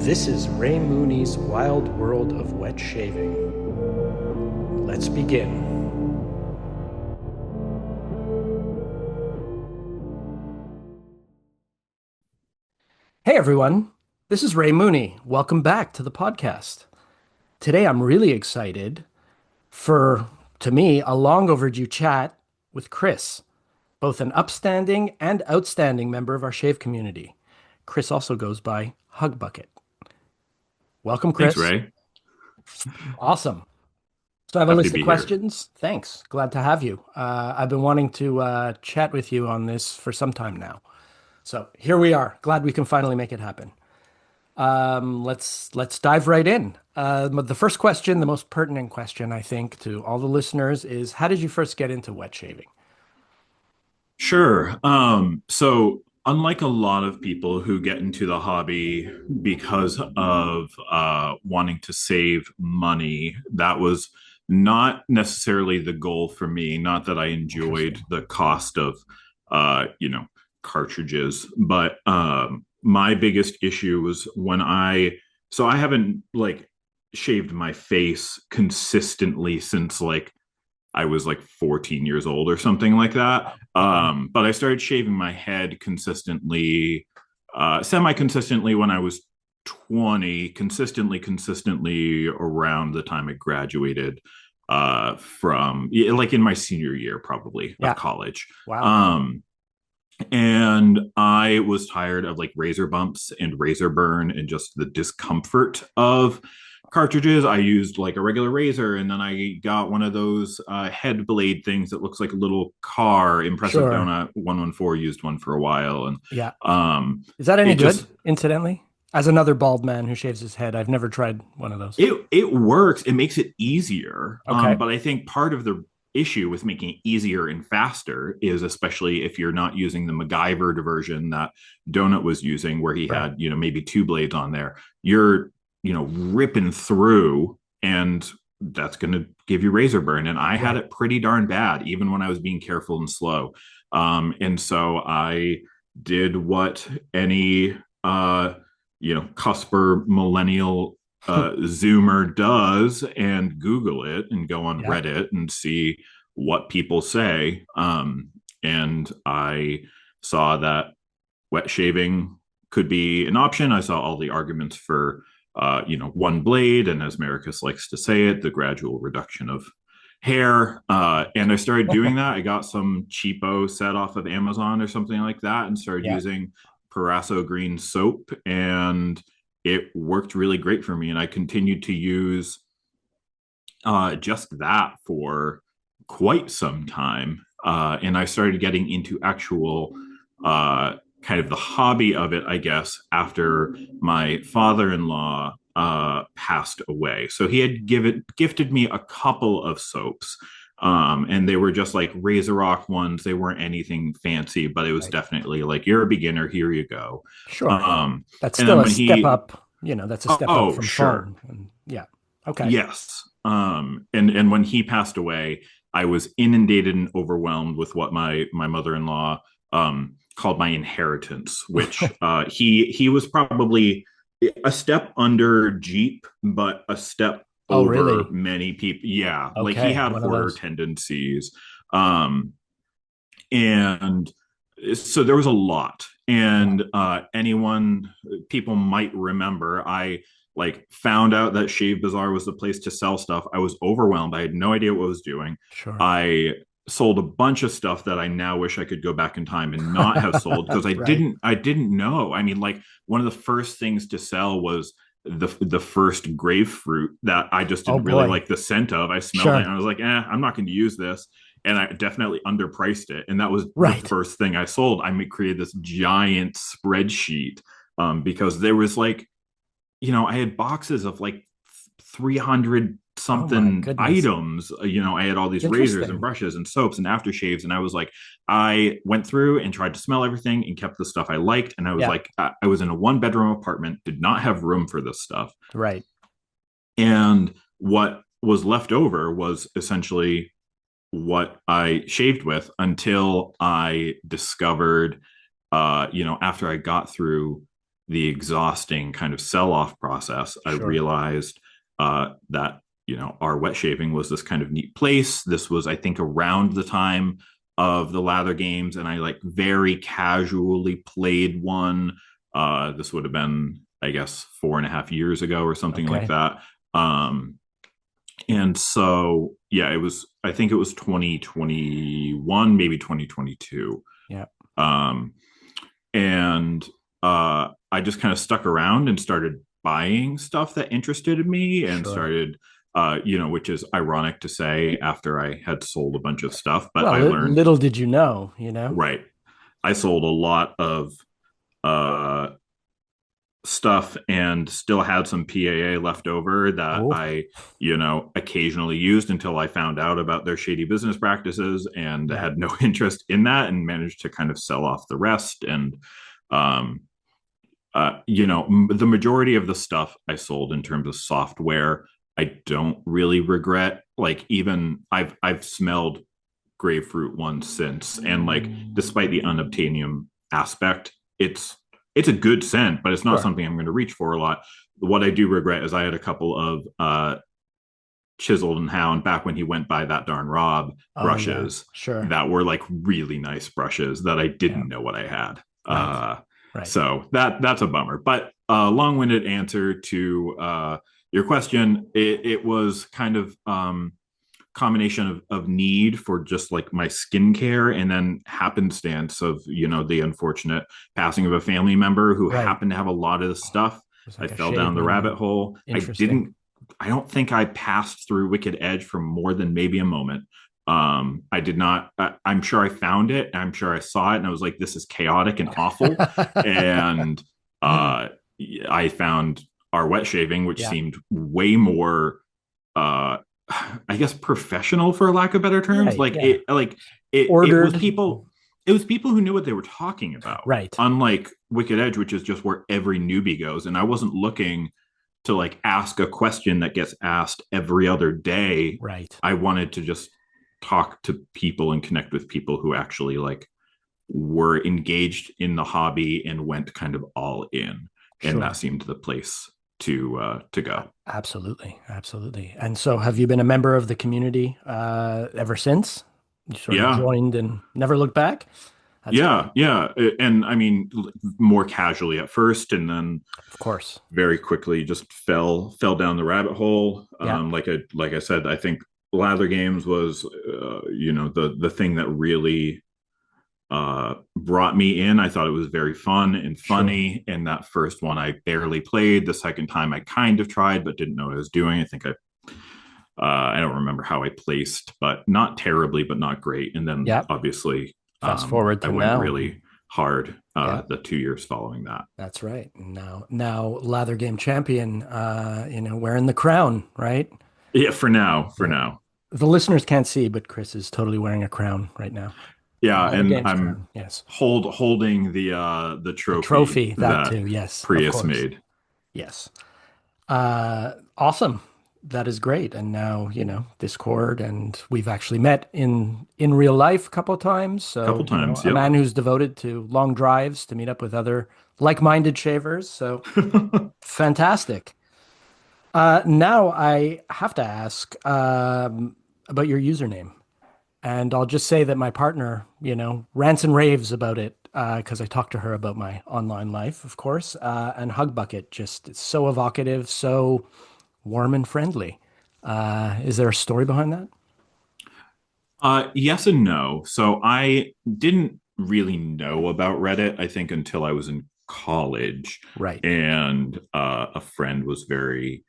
This is Ray Mooney's Wild World of Wet Shaving. Let's begin. Hey everyone, this is Ray Mooney. Welcome back to the podcast. Today I'm really excited for, to me, a long overdue chat with Chris, both an upstanding and outstanding member of our shave community. Chris also goes by Hugbucket. Welcome, Thanks, Chris. Ray. Awesome. So I have a Happy to list of be here. questions. Thanks. Glad to have you. I've been wanting to chat with you on this for some time now. So here we are. Glad we can finally make it happen. Let's dive right in. The first question, the most pertinent question, I think, to all the listeners is, how did you first get into wet shaving? Sure. So unlike a lot of people who get into the hobby because of wanting to save money, that was not necessarily the goal for me. Not that I enjoyed Interesting. the cost of, you know, cartridges, but my biggest issue was so I haven't like shaved my face consistently since like I was like 14 years old or something like that. Okay. But I started shaving my head consistently, semi-consistently when I was 20, consistently around the time I graduated from yeah, like in my senior year probably of Yeah. college. Wow. Um, and I was tired of like razor bumps and razor burn and just the discomfort of cartridges. I used like a regular razor, and then I got one of those head blade things that looks like a little car. Impressive Sure. Donut 114 used one for a while, and Yeah. um, Is that any it good, just incidentally? As another bald man who shaves his head, I've never tried one of those. it works. It makes it easier. Okay. But I think part of the issue with making it easier and faster is especially if you're not using the MacGyver version that Donut was using, where he Right. had, you know, maybe two blades on there. You're, you know, ripping through, and that's going to give you razor burn. And I had Right. it pretty darn bad, even when I was being careful and slow. And so I did what any, you know, cusper millennial Zoomer does and Google it and go on Yeah. Reddit and see what people say. And I saw that wet shaving could be an option. I saw all the arguments for, you know, one blade, and as Marcus likes to say it, the gradual reduction of hair. And I started doing that. I got some cheapo set off of Amazon or something like that and started Yeah. using Parasso green soap, and it worked really great for me. And I continued to use just that for quite some time. And I started getting into actual kind of the hobby of it, I guess, after my father-in-law passed away. So he had gifted me a couple of soaps. And they were just like RazorRock ones. They weren't anything fancy, but it was Right. definitely like, you're a beginner, here you go. Sure. Um, That's and still then a when step he, up. That's a step up oh, from sure. foam. And yeah. Okay. Yes. And when he passed away, I was inundated and overwhelmed with what my mother-in-law called my inheritance, which he was probably a step under Jeep, but a step Oh, over really? many people. Yeah, like he Okay. had One of hoarder those. tendencies. Um, and so there was a lot. Yeah. And anyone, people might remember, I like found out that Shave Bazaar was the place to sell stuff. I was overwhelmed. I had no idea what I was doing. Sure. I sold a bunch of stuff that I now wish I could go back in time and not have sold, because Right. I didn't know. I mean, like one of the first things to sell was the first grapefruit that I just Oh didn't really boy. like the scent of. I smelled it and Sure. I was like, I'm not going to use this. And I definitely underpriced it. And that was the Right. first thing I sold. I created this giant spreadsheet because there was like, you know, I had boxes of like 300 Oh my something goodness. items. You know, I had all these razors and Interesting. brushes and soaps and aftershaves. And I was like, I went through and tried to smell everything and kept the stuff I liked. And I was Yeah. like, I was in a one bedroom apartment, did not have room for this stuff. Right. And what was left over was essentially what I shaved with until I discovered, you know, after I got through the exhausting kind of sell off process, I Sure. realized that our wet shaving was this kind of neat place. This was, I think, around the time of the lather games, and I like very casually played one. This would have been, I guess, 4.5 years ago or something like Okay. that. Um, and so, yeah, it was, I think it was 2021, maybe 2022. Yeah. Um, and I just kind of stuck around and started buying stuff that interested me and Sure. started, which is ironic to say after I had sold a bunch of stuff, but Well, I learned, little did you know, you know? right, I sold a lot of uh, stuff and still had some PAA left over that Oh, I, occasionally used until I found out about their shady business practices and yeah. had no interest in that and managed to kind of sell off the rest. And, um, the majority of the stuff I sold in terms of software, I don't really regret. Like even I've smelled grapefruit one since, and like despite the unobtainium aspect, it's a good scent, but it's not Sure. something I'm going to reach for a lot. What I do regret is I had a couple of Chiseled and Hound back when he went by that darn Rob Oh, yeah. brushes Sure. that were like really nice brushes that I Yeah. didn't know what I had. Right. Right. So that's a bummer. But long-winded answer to your question, it was kind of combination of need for just like my skincare and then happenstance of the unfortunate passing of a family member who Right. happened to have a lot of the stuff. It's I like a fell down the shaving rabbit and hole. interesting. I don't think I passed through Wicked Edge for more than maybe a moment. I did not. I'm sure I found it. I'm sure I saw it, and I was like, "This is chaotic and awful." And uh, I found our wet shaving, which Yeah. seemed way more, uh, I guess, professional, for lack of better terms. Right. Like Yeah. it was Ordered. people. It was people who knew what they were talking about. Right. Unlike Wicked Edge, which is just where every newbie goes, and I wasn't looking to like ask a question that gets asked every other day. Right. I wanted to just talk to people and connect with people who actually like were engaged in the hobby and went kind of all in, and that Sure. seemed the place to go. Absolutely. Absolutely. And so have you been a member of the community ever since? You sort of Yeah, joined and never looked back? That's yeah, great. yeah. And I mean, more casually at first, and then Of course. very quickly just fell down the rabbit hole. Yeah. Like I said, I think lather games was the thing that really brought me in. I thought it was very fun and Sure. funny. And that first one I barely played. The second time I kind of tried, but didn't know what I was doing. I don't remember how I placed, but not terribly, but not great. And then Yeah. obviously Fast forward I to went now. really hard Yeah. the 2 years following that. That's right. Now lather game champion, wearing the crown, right? Yeah, for now, for Yeah. now. The listeners can't see, but Chris is totally wearing a crown right now. Yeah, Lather and games I'm crown. Yes. holding the The trophy trophy, that that too. Yes, of Prius course. made. Yes. Awesome. That is great. And now, Discord, and we've actually met in real life a couple of times. A So, couple times, a yep. man who's devoted to long drives to meet up with other like-minded shavers. So, fantastic. Now I have to ask about your username. And I'll just say that my partner, rants and raves about it because I talked to her about my online life, of course. And Hugbucket, just it's so evocative, so warm and friendly. Is there a story behind that? Yes and no. So I didn't really know about Reddit, I think, until I was in college, Right. and a friend was very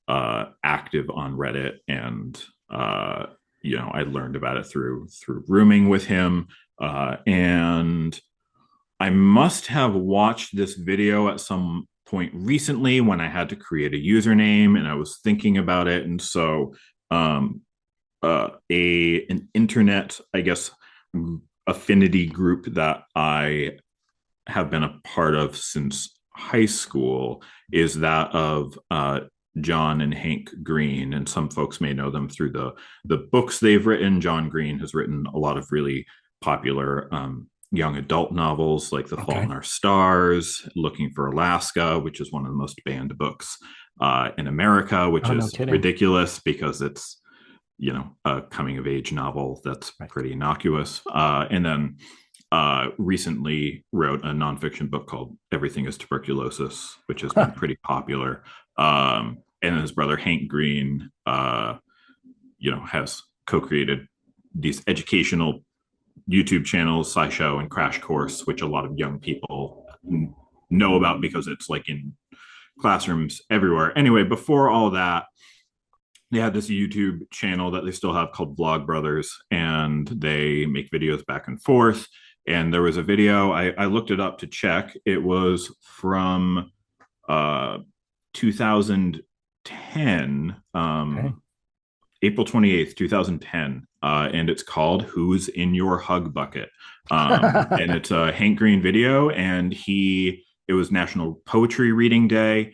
active on Reddit, and I learned about it through rooming with him, and I must have watched this video at some point recently when I had to create a username, and I was thinking about it, and so um, a an internet, I guess, affinity group that I have been a part of since high school is that of John and Hank Green, and some folks may know them through the books they've written. John Green has written a lot of really popular young adult novels like The Fault Okay. in Our Stars, Looking for Alaska, which is one of the most banned books in America, which Oh, no is kidding. ridiculous because it's, a coming of age novel that's Right. pretty innocuous. And then recently wrote a nonfiction book called Everything is Tuberculosis, which has been pretty popular. And then his brother Hank Green, has co-created these educational YouTube channels, SciShow and Crash Course, which a lot of young people know about because it's like in classrooms everywhere. Anyway, before all that, they had this YouTube channel that they still have called Vlog Brothers, and they make videos back and forth. And there was a video, I looked it up to check. It was from uh, 2010, Okay. April 28th, 2010, and it's called Who's in Your Hug Bucket? And it's a Hank Green video, and it was National Poetry Reading Day.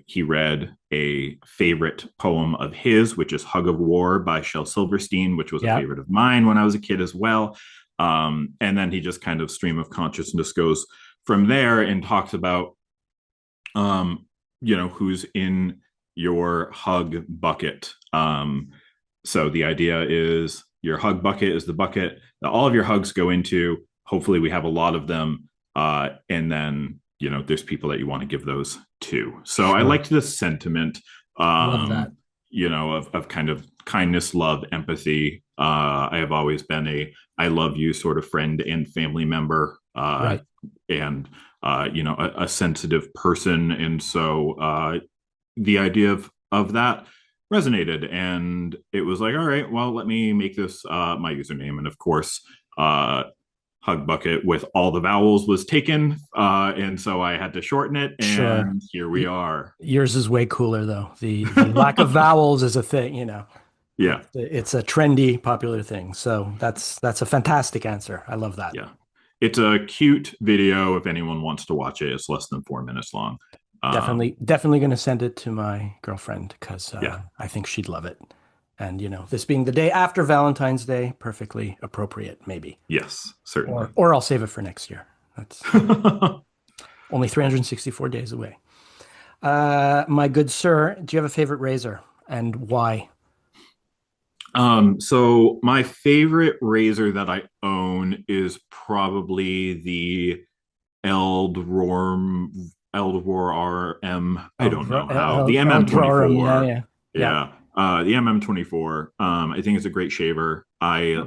He read a favorite poem of his, which is Hug of War by Shel Silverstein, which was a Yeah, favorite of mine when I was a kid as well. And then he just kind of stream of consciousness goes from there and talks about, who's in your hug bucket. So the idea is your hug bucket is the bucket that all of your hugs go into. Hopefully, we have a lot of them. And then, there's people that you want to give those to. So I sure. liked this sentiment, Love that. of kind of kindness, love, empathy. I have always been a I love you sort of friend and family member. Right. And a sensitive person, and so the idea of that resonated, and it was like, all right, well, let me make this my username. And of course, hug bucket with all the vowels was taken, and so I had to shorten it, Sure. and here we are. Yours is way cooler though. The lack of vowels is a thing, you know. Yeah, It's a trendy, popular thing. So that's a fantastic answer. I love that. yeah, it's a cute video if anyone wants to watch it. It's less than 4 minutes long. Definitely going to send it to my girlfriend because Yeah, I think she'd love it. And this being the day after Valentine's Day, perfectly appropriate, maybe. yes, Or certainly. or I'll save it for next year. That's only 364 days away. My good sir, do you have a favorite razor and why? So my favorite razor that I own is probably the Eldroar RM. I don't know how the Eldrarum, yeah, MM24. yeah, yeah, Yeah, the MM24. I think it's a great shaver. I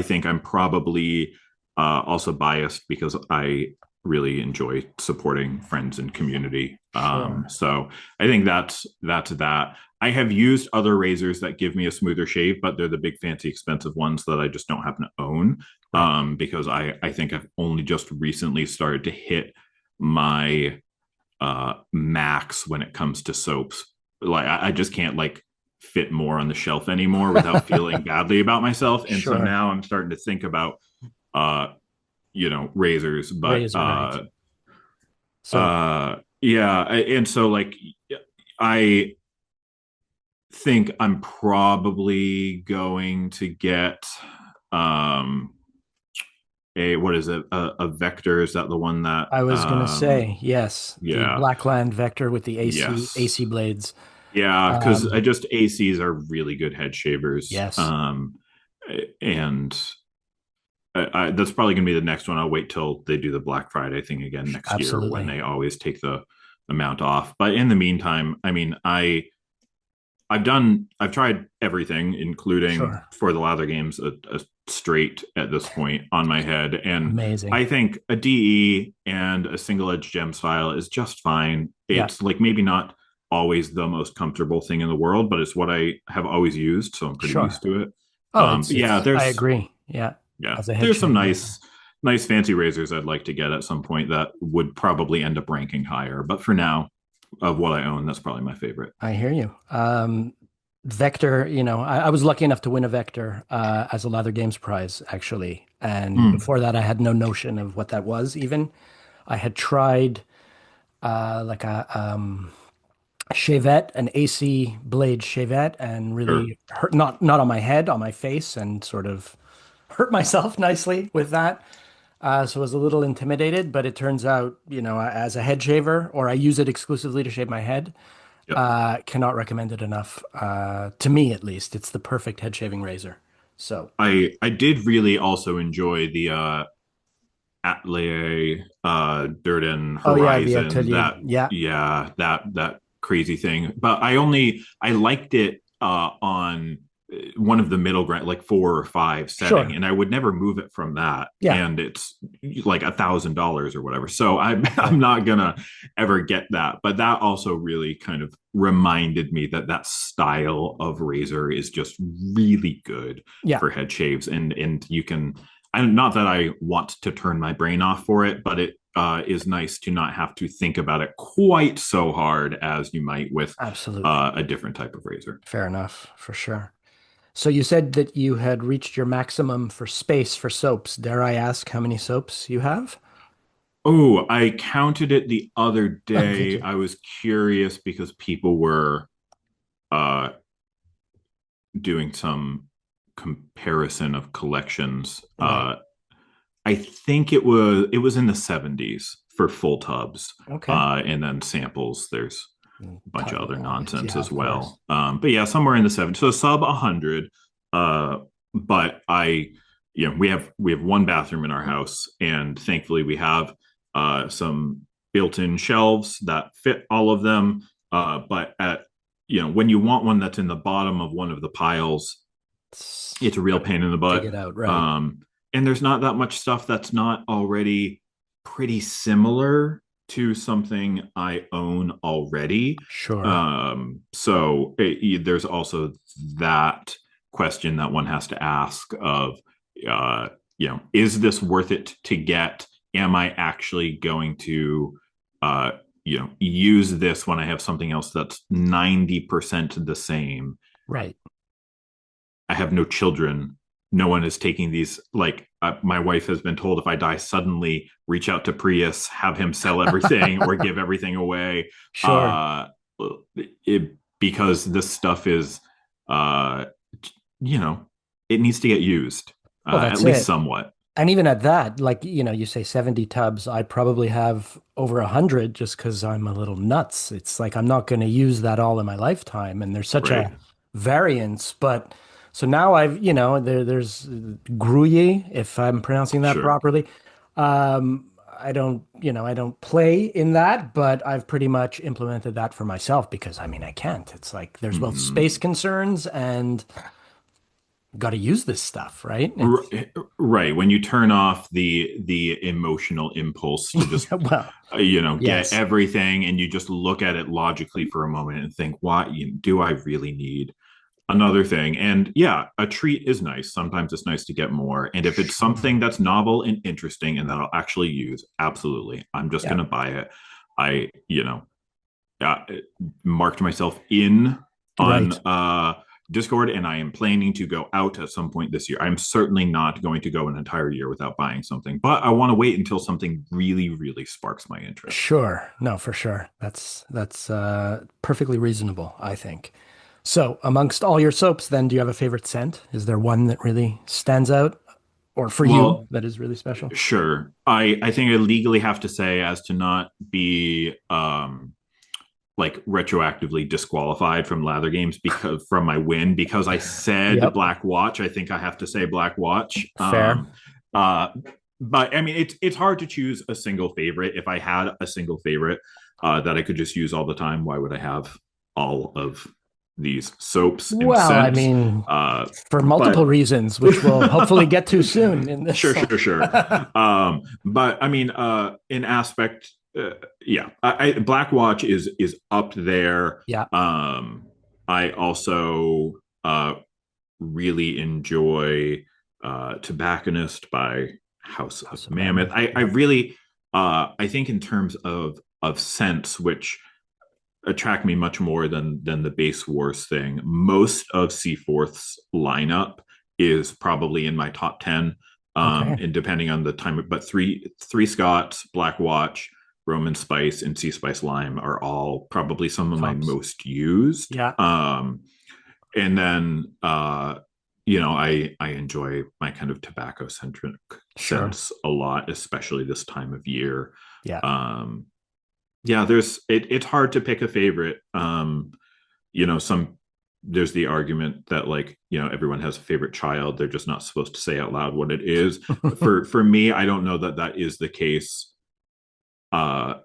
think I'm probably also biased because I really enjoy supporting friends and community. sure. So I think that's that. I have used other razors that give me a smoother shave, but they're the big fancy expensive ones that I just don't happen to own, Right. because I think I've only just recently started to hit my max when it comes to soaps. Like I just can't like fit more on the shelf anymore without feeling badly about myself. And so Sure. now I'm starting to think about uh razors, but Razor, right. So, yeah, and so like I think I'm probably going to get um a what is it, a vector, is that the one that I was gonna say, yes, the yeah, Blackland Vector with the yes, AC blades. yeah, because I Um, just ACs are really good head shavers. yes, And that's probably going to be the next one. I'll wait till they do the Black Friday thing again next year when absolutely. they always take the amount off. But in the meantime, I mean, I've tried everything, including Sure. for the lather games, a straight at this point on my head. And Amazing. I think a DE and a single edge gem style is just fine. Yeah. It's like maybe not always the most comfortable thing in the world, but it's what I have always used. So I'm pretty Sure. used to it. Oh, But yeah, I agree. Yeah. As a head there's some shaver. nice fancy razors I'd like to get at some point that would probably end up ranking higher. But for now, of what I own, that's probably my favorite. I hear you. Vector, I was lucky enough to win a Vector as a Lather Games prize, actually. And Mm, before that, I had no notion of what that was even. I had tried like a shavette, an AC blade shavette, and sure. really hurt, not on my head, on my face, and sort of hurt myself nicely with that. So I was a little intimidated, but it turns out, as a head shaver, or I use it exclusively to shave my head, Yep. cannot recommend it enough. To me, at least, it's the perfect head shaving razor. So, I did really also enjoy the Atelier Durden oh yeah, the Horizon, Atelier. that Yeah, yeah, that crazy thing. But I liked it on one of the middle ground, like 4 or 5 setting, sure. and I would never move it from that. Yeah, And it's like $1,000 or whatever. So I'm right. I'm not gonna ever get that. But that also really kind of reminded me that that style of razor is just really good Yeah, for head shaves, and you can, and not that I want to turn my brain off for it, but it is nice to not have to think about it quite so hard as you might with absolutely. a different type of razor. Fair enough, for sure. So you said that you had reached your maximum for space for soaps. Dare I ask how many soaps you have? Oh, I counted it the other Oh, did day. you? I was curious because people were uh, doing some comparison of collections. Right. I think it was in the 70s for full tubs, Okay. and then samples. There's bunch of Tons of other ones. nonsense Yeah, as of course. well. But yeah, somewhere in the 70s, so sub 100. Uh, but we have one bathroom in our house, and thankfully we have some built-in shelves that fit all of them. But when you want one that's in the bottom of one of the piles, it's a real Gotta pain in the dig butt. it out, right? Um, and there's not that much stuff that's not already pretty similar to something I own already. Sure. There's also that question that one has to ask of, uh, is this worth it to get? Am I actually going to, uh, use this when I have something else that's 90% the same? Right. I have no children. No one is taking these. Like, my wife has been told if I die suddenly, reach out to Prius, have him sell everything or give everything away. Sure. Uh, because this stuff is, uh, you know, it needs to get used, Well, at that's least it. somewhat. And even at that, like, you say 70 tubs, I probably have over 100 just because I'm a little nuts. It's like I'm not going to use that all in my lifetime. And there's such a Right. variance. But so now there's Gruyere, if I'm pronouncing that Sure. properly. I don't play in that, but I've pretty much implemented that for myself because I mean, I can't. It's like there's both space Mhm. concerns and got to use this stuff, right? It's, Right. When you turn off the emotional impulse to just well, get yes. everything, and you just look at it logically for a moment and think, why do I really need another thing? And yeah, a treat is nice. Sometimes it's nice to get more. And if it's something Sure. that's novel and interesting and that I'll actually use, absolutely, I'm just Yeah. going to buy it. I, uh, marked myself in on Right. Discord, and I am planning to go out at some point this year. I'm certainly not going to go an entire year without buying something, but I want to wait until something really, really sparks my interest. Sure. No, for sure. That's perfectly reasonable, I think. So, amongst all your soaps, then, do you have a favorite scent? Is there one that really stands out, or for you Well, that is really special? sure. I think I legally have to say, as to not be like retroactively disqualified from lather games because from my win, because I said Yep. Black Watch, I think I have to say Black Watch. Fair. Uh but I mean, it's hard to choose a single favorite. If I had a single favorite that I could just use all the time, why would I have all of these soaps and Well, I scents? mean, for multiple But reasons, which we'll hopefully get to soon in this. Sure, sure, sure. But I mean, in aspect, yeah, Black Watch is up there. Yeah. I also really enjoy Tobacconist by House of House of Mammoth. Mammoth. I Yep. really, I think in terms of scents, which attract me much more than the base wars thing. Most of Seaforth's lineup is probably in my top 10. Okay. And depending on the time, but three Scots, Black Watch, Roman Spice, and Sea Spice Lime are all probably some of my Tops. most used. Yeah. And then I enjoy my kind of tobacco centric Sure. scents a lot, especially this time of year. Yeah. Um, yeah, it's hard to pick a favorite. Some there's the argument that like, everyone has a favorite child. They're just not supposed to say out loud what it is. For me, I don't know that that is the case. Uh,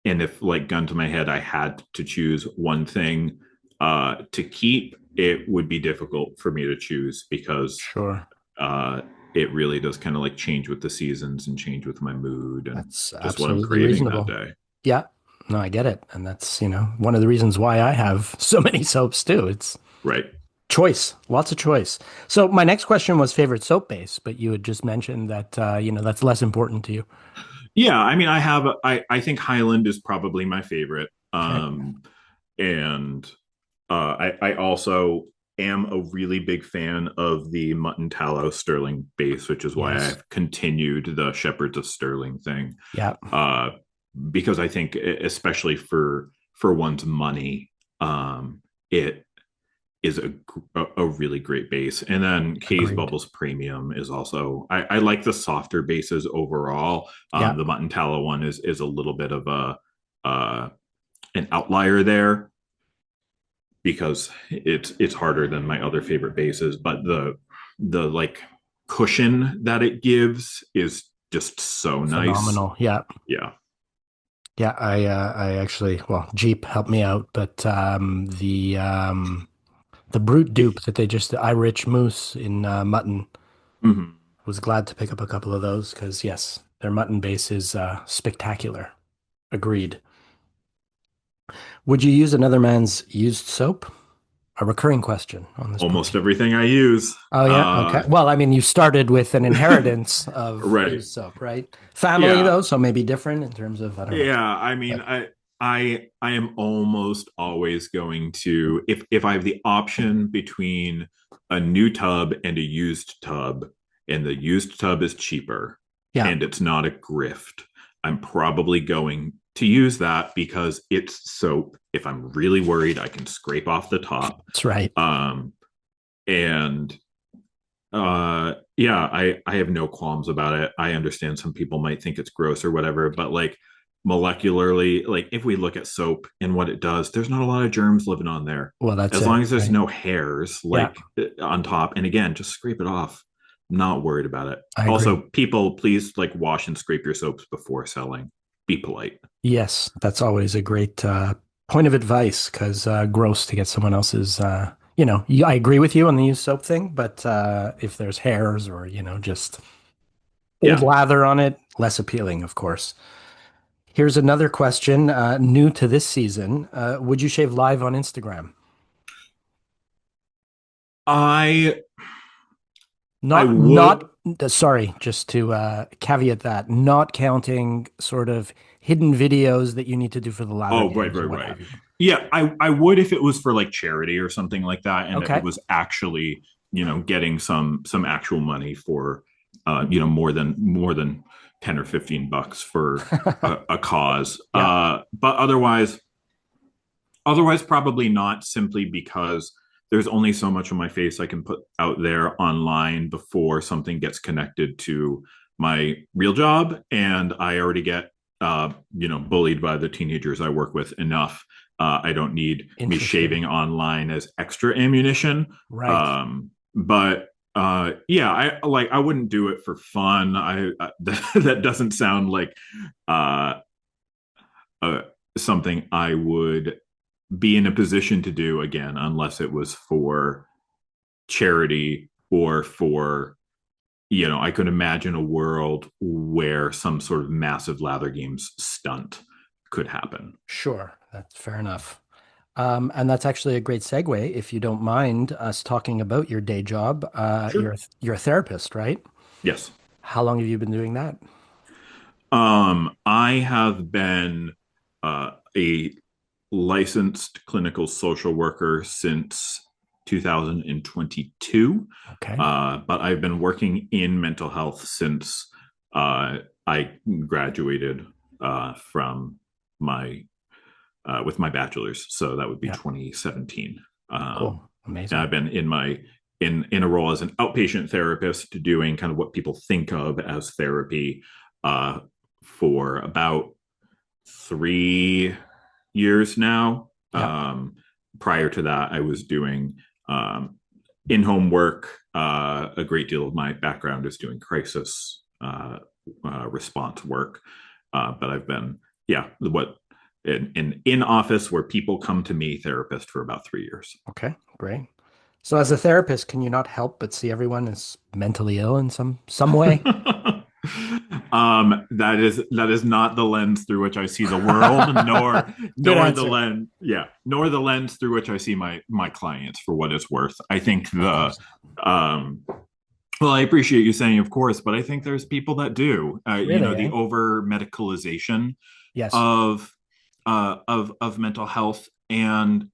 and if like gun to my head, I had to choose one thing to keep, it would be difficult for me to choose because Sure. uh, it really does kind of like change with the seasons and change with my mood and That's just what I'm absolutely craving that reasonable. day. Yeah. No, I get it. And that's, one of the reasons why I have so many soaps too. It's Right. choice, lots of choice. So my next question was favorite soap base, but you had just mentioned that, that's less important to you. Yeah, I mean, I think Highland is probably my favorite. Okay. And I also am a really big fan of the mutton tallow Stirling base, which is why Yes. I've continued the Shepherds of Stirling thing. Yeah. Uh, because I think, especially for one's money, it is a really great base. And then K's Agreed. Bubbles Premium is also, I like the softer bases overall. Yeah. The mutton tallow one is a little bit of a an outlier there because it's harder than my other favorite bases, but the like cushion that it gives is just so nice. Phenomenal. Yeah. Yeah. Yeah. I actually, well, Jeep helped me out, but the Brut dupe that they just, the Irish Moos in mutton, Mhm. was glad to pick up a couple of those because, yes, their mutton base is spectacular. Agreed. Would you use another man's used soap? A recurring question on this Almost podcast. everything I use. Oh, yeah. Okay. Well, I mean, you started with an inheritance of Right. used soap, right? Family, Yeah. though, so maybe different in terms of, I don't know. Yeah, I mean, But I am almost always going to, if I have the option between a new tub and a used tub, and the used tub is cheaper yeah, and it's not a grift, I'm probably going to use that because it's soap. If I'm really worried, I can scrape off the top. that's right. Um, and yeah, I have no qualms about it. I understand some people might think it's gross or whatever, but like molecularly, like if we look at soap and what it does, there's not a lot of germs living on there. Well, that's As it, long as there's right? no hairs Yeah, like on top, and again, just scrape it off. I'm not worried about it. I agree. Also, people, please like wash and scrape your soaps before selling. Be polite. Yes, that's always a great point of advice because gross to get someone else's, I agree with you on the used soap thing, but if there's hairs or, just old Yeah. lather on it, less appealing, of course. Here's another question, new to this season. Would you shave live on Instagram? I I Not, would. not, sorry, just to caveat that, not counting sort of hidden videos that you need to do for the lather Oh, right, games or right, what right. have you. Yeah, I would if it was for like charity or something like that, and it Okay. was actually, getting some actual money for, more than 10 or 15 bucks for a cause. Yeah, But otherwise probably not, simply because there's only so much of my face I can put out there online before something gets connected to my real job, and I already get bullied by the teenagers I work with enough. I don't need me interesting. shaving online as extra ammunition. Right. But yeah, I wouldn't do it for fun. That doesn't sound like uh, uh, something I would be in a position to do again, unless it was for charity or for, I could imagine a world where some sort of massive lather games stunt could happen. Sure. That's fair enough. And that's actually a great segue, if you don't mind us talking about your day job. Sure. You're a therapist, right? Yes. How long have you been doing that? I have been a licensed clinical social worker since 2022, Okay. but I've been working in mental health since I graduated from my with my bachelor's, so that would be Yeah. 2017. Cool. And Amazing. I've been in my in a role as an outpatient therapist, doing kind of what people think of as therapy uh, for about 3 years now. Yeah. Prior to that, I was doing in-home work. A great deal of my background is doing crisis response work, but I've been what in office where people come to me therapist for about 3 years. Okay, great. So as a therapist, can you not help but see everyone as mentally ill in some way? That is not the lens through which I see the world, nor Good nor the answer. lens, yeah, nor the lens through which I see my clients, for what it's worth. I think Of the course. um well, I appreciate you saying of course, but I think there's people that do. Really, The eh? over medicalization Yes. of of mental health and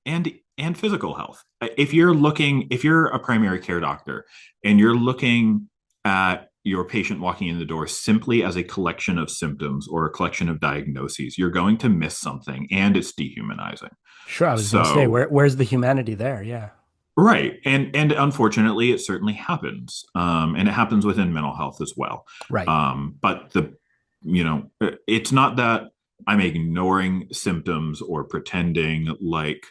physical health. If you're a primary care doctor and you're looking at your patient walking in the door simply as a collection of symptoms or a collection of diagnoses, you're going to miss something, and it's dehumanizing. Sure, I was going to say, So, where's the humanity there? Yeah. right, and unfortunately, it certainly happens, and it happens within mental health as well. Right. But it's not that I'm ignoring symptoms or pretending like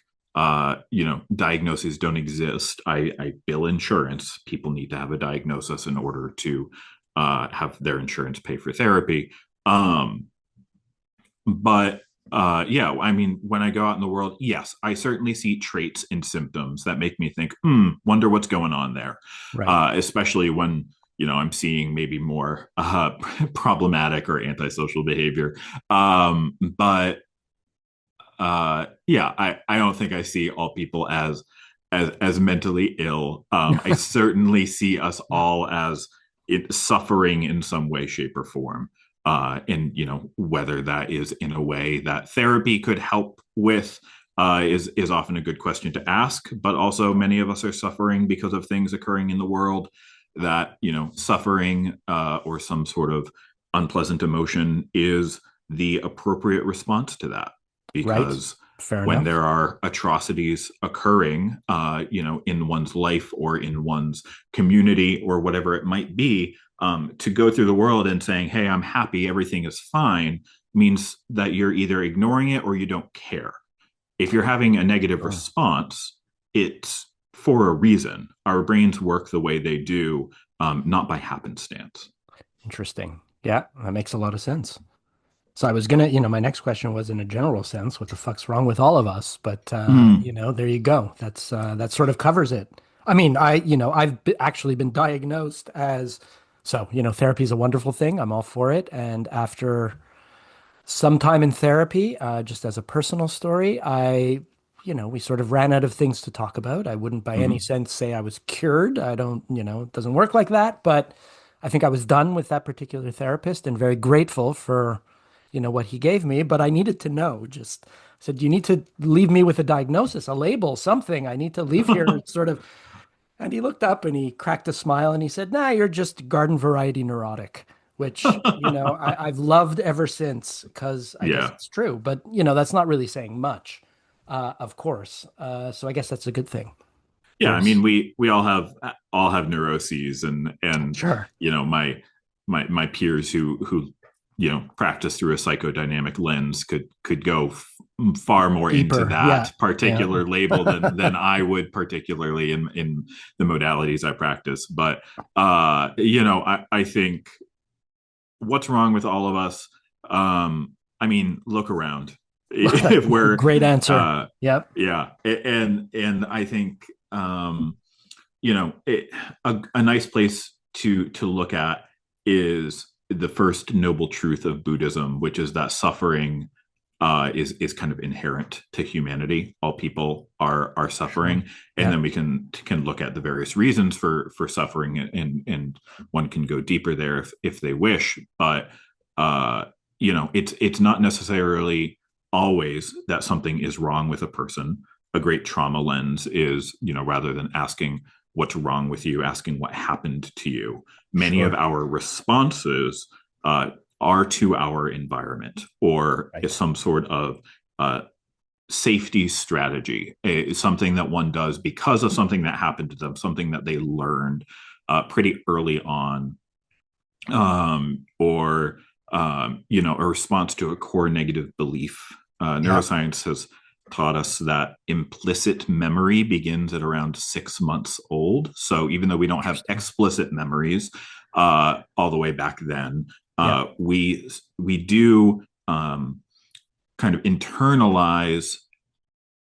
diagnoses don't exist. I bill insurance. People need to have a diagnosis in order to have their insurance pay for therapy. But yeah, I mean, when I go out in the world, yes, I certainly see traits and symptoms that make me think, wonder what's going on there. Right. Especially when I'm seeing maybe more problematic or antisocial behavior. But yeah, I don't think I see all people as mentally ill. I certainly see us all as suffering in some way, shape, or form. And whether that is in a way that therapy could help with is often a good question to ask. But also, many of us are suffering because of things occurring in the world that suffering or some sort of unpleasant emotion is the appropriate response to that, Right. because Fair when enough. there are atrocities occurring, in one's life or in one's community or whatever it might be, to go through the world and saying, "Hey, I'm happy, everything is fine," means that you're either ignoring it or you don't care. If you're having a negative Sure. response, it's for a reason. Our brains work the way they do, not by happenstance. Interesting. Yeah, that makes a lot of sense. So I was gonna, my next question was in a general sense, what the fuck's wrong with all of us? But Mm. there you go. That sort of covers it. I mean, actually been diagnosed as so, therapy is a wonderful thing. I'm all for it. And after some time in therapy, just as a personal story, we sort of ran out of things to talk about. I wouldn't by any Mm. sense say I was cured. I don't, it doesn't work like that, but I think I was done with that particular therapist and very grateful for, what he gave me. But I needed to know, just said, you need to leave me with a diagnosis, a label, something. I need to leave here sort of. And he looked up and he cracked a smile and he said, "Nah, you're just garden variety neurotic," which, I've loved ever since because I guess Yeah. it's true. But, that's not really saying much, of course. So I guess that's a good thing. Yeah, I mean, There's, we all have neuroses, and sure, my peers who practice through a psychodynamic lens could go far more into deeper. Yeah. that Yeah. particular label than I would, particularly in the modalities I practice. But I think what's wrong with all of us? I mean, look around. If we're Great answer. uh Yep. yeah, and I think you know it, a nice place to look at is the first noble truth of Buddhism, which is that suffering is kind of inherent to humanity. All people are Sure. suffering, and Yeah. then we can look at the various reasons for suffering, and one can go deeper there if they wish. But uh, it's not necessarily always that something is wrong with a person. A great trauma lens is, rather than asking what's wrong with you, asking what happened to you. Many of Sure. our responses are to our environment or Right. some sort of uh, safety strategy, something that one does because of something that happened to them, something that they learned pretty early on, or a response to a core negative belief. Yeah. Neuroscience has taught us that implicit memory begins at around 6 months old. So even though we don't have Interesting. explicit memories all the way back then, Yeah. we do kind of internalize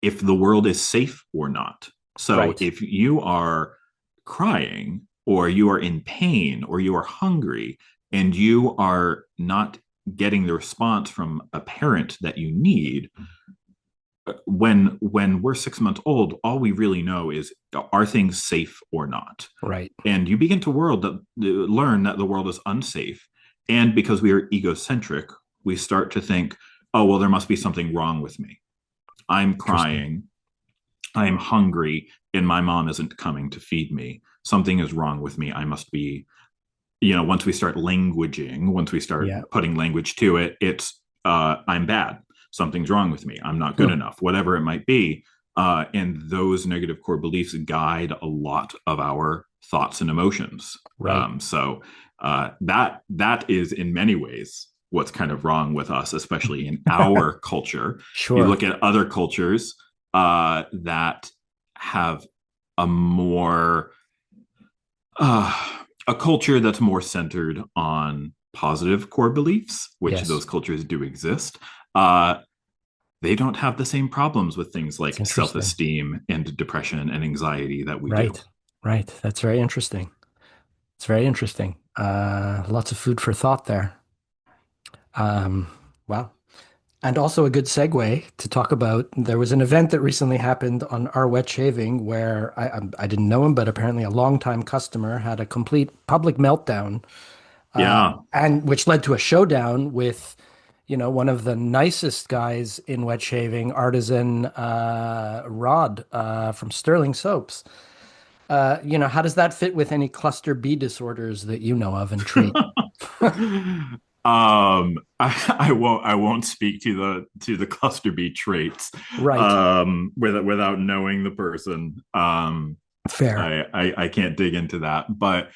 if the world is safe or not. So Right. if you are crying or you are in pain or you are hungry and you are not getting the response from a parent that you need, when we're 6 months old, all we really know is, are things safe or not? Right. And you begin to learn that the world is unsafe. And because we are egocentric, we start to think, oh, well, there must be something wrong with me. I'm Interesting. crying, I'm hungry, and my mom isn't coming to feed me. Something is wrong with me. I must be, once we start languaging, once we start Yeah. putting language to it, it's, I'm bad. Something's wrong with me. I'm not good Hmm. enough, whatever it might be. And those negative core beliefs guide a lot of our thoughts and emotions. Right. That is in many ways what's kind of wrong with us, especially in our culture. You Sure. look at other cultures that have a more a culture that's more centered on positive core beliefs, which Yes. those cultures do exist. Uh, they don't have the same problems with things It's like interesting. self-esteem and depression and anxiety that we do. Right. Right. That's very interesting. It's very interesting. Lots of food for thought there. Um, wow. And also a good segue to talk about there was an event that recently happened on our wet shaving where I didn't know him, but apparently a longtime customer had a complete public meltdown, Yeah. and which led to a showdown with, one of the nicest guys in wet shaving, artisan Rod from Stirling Soaps. How does that fit with any cluster B disorders that you know of and treat? I won't speak to the cluster B traits Right. without knowing the person. Fair. I can't dig into that, but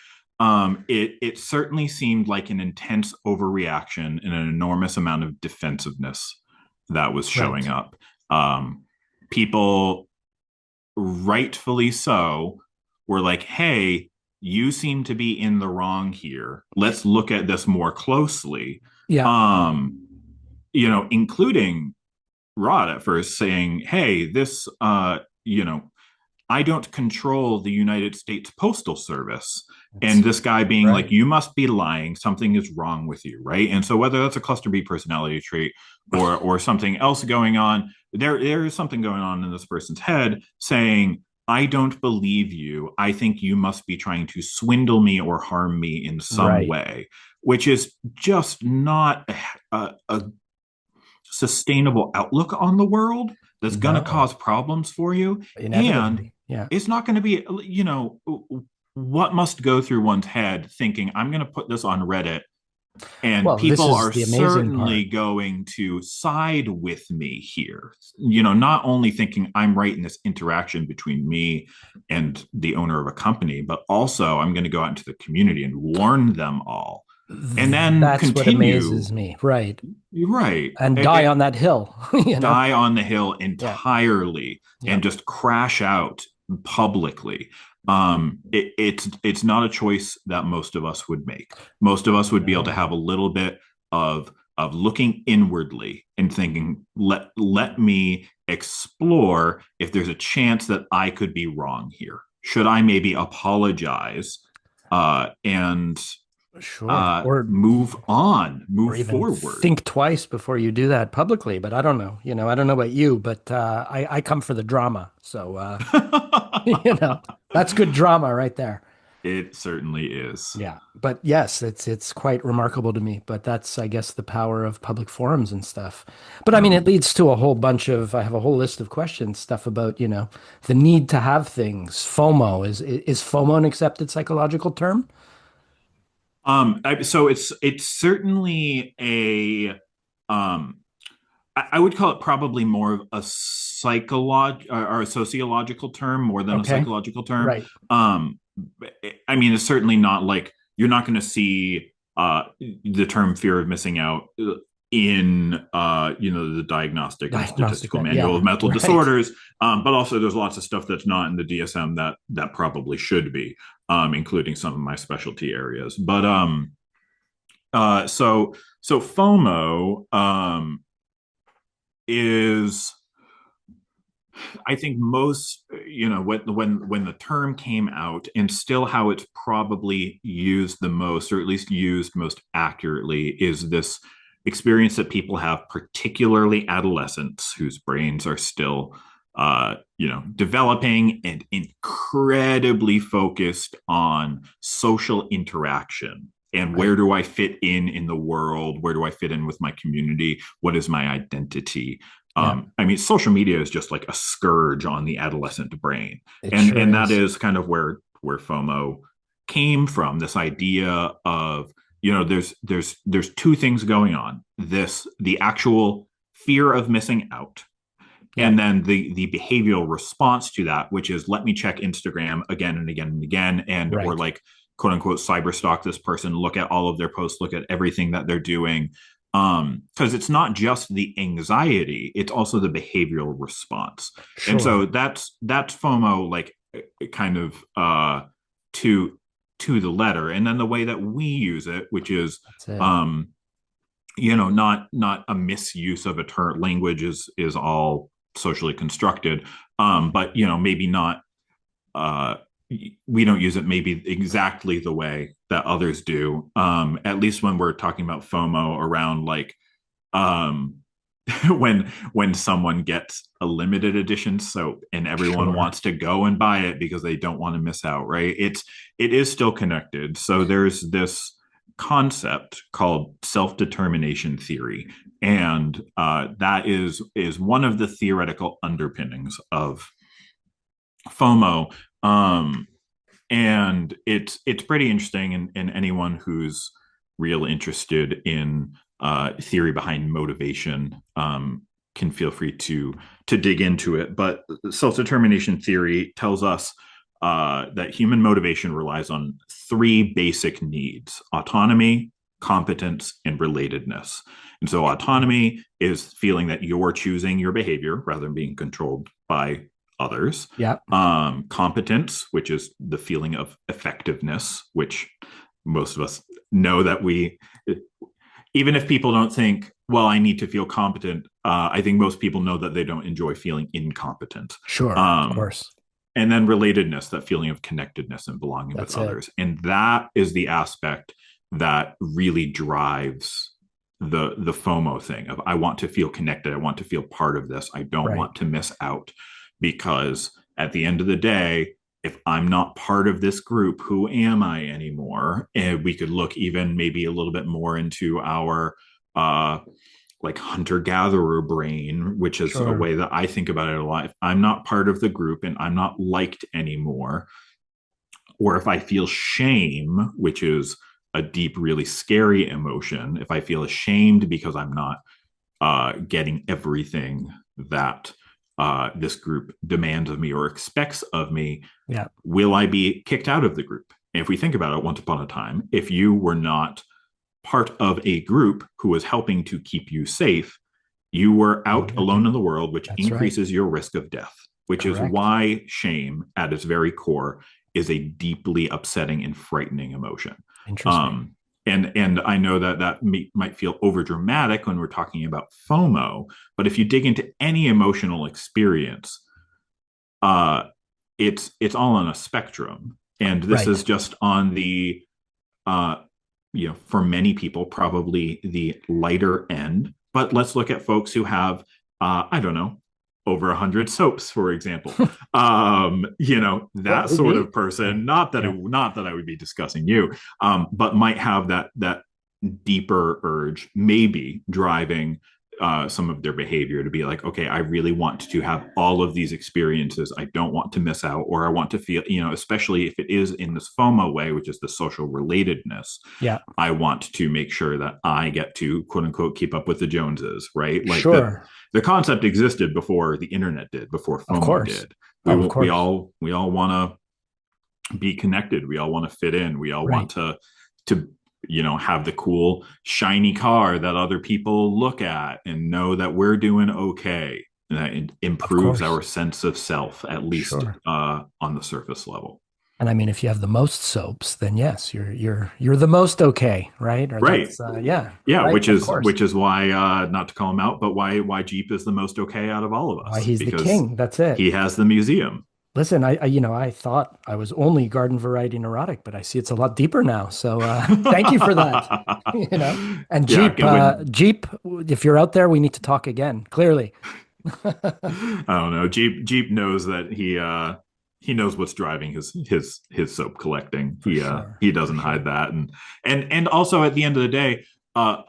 it certainly seemed like an intense overreaction and an enormous amount of defensiveness that was showing Right. up. People, rightfully so, were like, "Hey, you seem to be in the wrong here. Let's look at this more closely." Yeah. Um, including Rod at first saying, "Hey, this, I don't control the United States Postal Service." And That's this guy being like, right. you must be lying. Something is wrong with you, right? And so whether that's a cluster B personality trait or something else going on, there is something going on in this person's head saying, I don't believe you. I think you must be trying to swindle me or harm me in some Right. way, which is just not a sustainable outlook on the world that's going to No, cause problems for you. And inevitably. Yeah. it's not going to be, what must go through one's head thinking, I'm going to put this on Reddit and Well, this people is are the amazing certainly part. going to side with me here. Not only thinking I'm right in this interaction between me and the owner of a company, but also I'm going to go out into the community and warn them all and then That's what continue. amazes me. Right. You're right. And die on that hill, you know? Die on the hill Yeah. entirely Yeah. and just crash out publicly. It's not a choice that most of us would make. Most of us would be able to have No. a little bit of looking inwardly and thinking, let me explore if there's a chance that I could be wrong here. Should I maybe apologize and Sure. Or move on, or move even forward? think twice before you do that publicly. But I don't know. I don't know about you, but I come for the drama. So you know, that's good drama right there. It certainly is. Yeah. But yes, it's quite remarkable to me. But that's, I guess, the power of public forums and stuff. But I mean, it Um, leads to a whole bunch of, I have a whole list of questions, stuff about, the need to have things. FOMO is FOMO an accepted psychological term? so it's certainly a um I would call it probably more of a or a sociological term more than a Okay. psychological term. Right. Um, I mean, it's certainly not like you're not going to see the term fear of missing out in the Diagnostic and Diagnostic. Statistical Manual Yeah. of Mental Right. Disorders, but also there's lots of stuff that's not in the DSM that probably should be, including some of my specialty areas. But so FOMO is, I think most, when the term came out, and still how it's probably used the most, or at least used most accurately, is this experience that people have, particularly adolescents whose brains are still developing and incredibly focused on social interaction. And Right. where do I fit in the world? Where do I fit in with my community? What is my identity? Yeah. I mean, social media is just like a scourge on the adolescent brain, It sure and that is. is kind of where FOMO came from. This idea of, there's two things going on: the actual fear of missing out, and Yep. then the behavioral response to that, which is, let me check Instagram again and again and again, and or Right. like, quote unquote, cyber stalk this person, look at all of their posts, look at everything that they're doing. Because it's not just the anxiety, it's also the behavioral response. And so Sure. that's FOMO, like, kind of to the letter. And then the way that we use it, which is, That's it. um not a misuse of a term. Language is all socially constructed, but maybe not, uh we don't use it maybe exactly the way that others do, at least when we're talking about FOMO around, like, um when someone gets a limited edition soap and everyone Sure. wants to go and buy it because they don't want to miss out, right? It is still connected. So there's this concept called self-determination theory, and that is one of the theoretical underpinnings of FOMO. And it's pretty interesting, and anyone who's real interested in theory behind motivation can feel free to dig into it. But self determination theory tells us that human motivation relies on three basic needs: autonomy, competence, and relatedness. And so Okay. autonomy is feeling that you're choosing your behavior rather than being controlled by others. Yep. Competence, which is the feeling of effectiveness, which most of us know that even if people don't think, well, I need to feel competent, I think most people know that they don't enjoy feeling incompetent. Sure. Of Um, course. and then relatedness, that feeling of connectedness and belonging with That's it. others. And that is the aspect that really drives the FOMO thing of, I want to feel connected. I want to feel part of this. I don't Right. want to miss out, because at the end of the day, if I'm not part of this group, who am I anymore? And we could look even maybe a little bit more into our uh, like hunter gatherer brain, which is a Sure. way that I think about it a lot. If I'm not part of the group and I'm not liked anymore, or if I feel shame, which is a deep, really scary emotion, if I feel ashamed because I'm not getting everything that this group demands of me or expects of me, Yeah. will I be kicked out of the group? And if we think about it, once upon a time, if you were not part of a group who was helping to keep you safe, you were out alone in the world, which That's right. increases your risk of death, which is Correct. why shame, at its very core, is a deeply upsetting and frightening emotion. Interesting. Um, and I know that might feel over dramatic when we're talking about FOMO, but if you dig into any emotional experience, uh, it's all on a spectrum, and this is Right. just on the uh, for many people, probably the lighter end. But let's look at folks who have, I don't know, over 100 soaps, for example. Well, That sort maybe. of Yeah. person. Yeah. Not that I would be discussing you, but might have that deeper urge, maybe driving some of their behavior to be like, okay, I really want to have all of these experiences. I don't want to miss out, or I want to feel, especially if it is in this FOMO way, which is the social relatedness. Yeah. I want to make sure that I get to quote unquote keep up with the Joneses, right? Like Sure. the concept existed before the internet did, before Of FOMO course. did. We Oh, of we course. all we all want to be connected. We all want to fit in. We all Right. want to have the cool shiny car that other people look at and know that we're doing okay. And that Of improves course. our sense of self, at least Sure. on the surface level. And I mean, if you have the most soaps, then yes, you're the most okay, right? Or Right. that's yeah, Yeah, right. which Of is course. which is why not to call him out, but why Jeep is the most okay out of all of Why us, he's the because king. That's it. he has the museum. Listen, I thought I was only garden variety neurotic, but I see it's a lot deeper now. So thank you for that. You know, and Yeah, Jeep, if you're out there, we need to talk again. Clearly, I don't know. Jeep knows that he knows what's driving his soap collecting. for He for doesn't hide sure. that, and also at the end of the day, a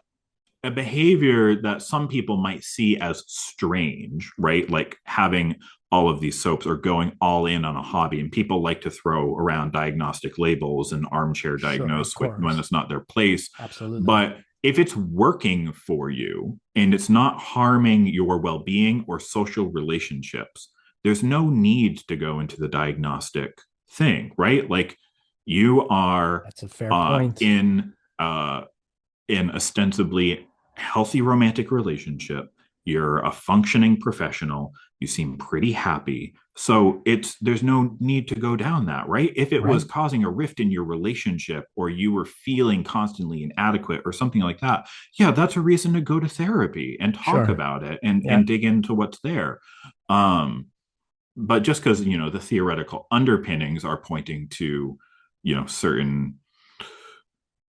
behavior that some people might see as strange, right? Like having all of these soaps or going all in on a hobby. And people like to throw around diagnostic labels and armchair Sure, of diagnose when course. it's not their place. Absolutely. But if it's working for you and it's not harming your well being or social relationships, there's no need to go into the diagnostic thing, right? Like you are That's a fair point. in an ostensibly healthy romantic relationship. You're a functioning professional. You seem pretty happy. So there's no need to go down that, right? If it was Right. causing a rift in your relationship or you were feeling constantly inadequate or something like that, yeah, that's a reason to go to therapy and talk Sure. about it Yeah. and dig into what's there. Um, but just because the theoretical underpinnings are pointing to certain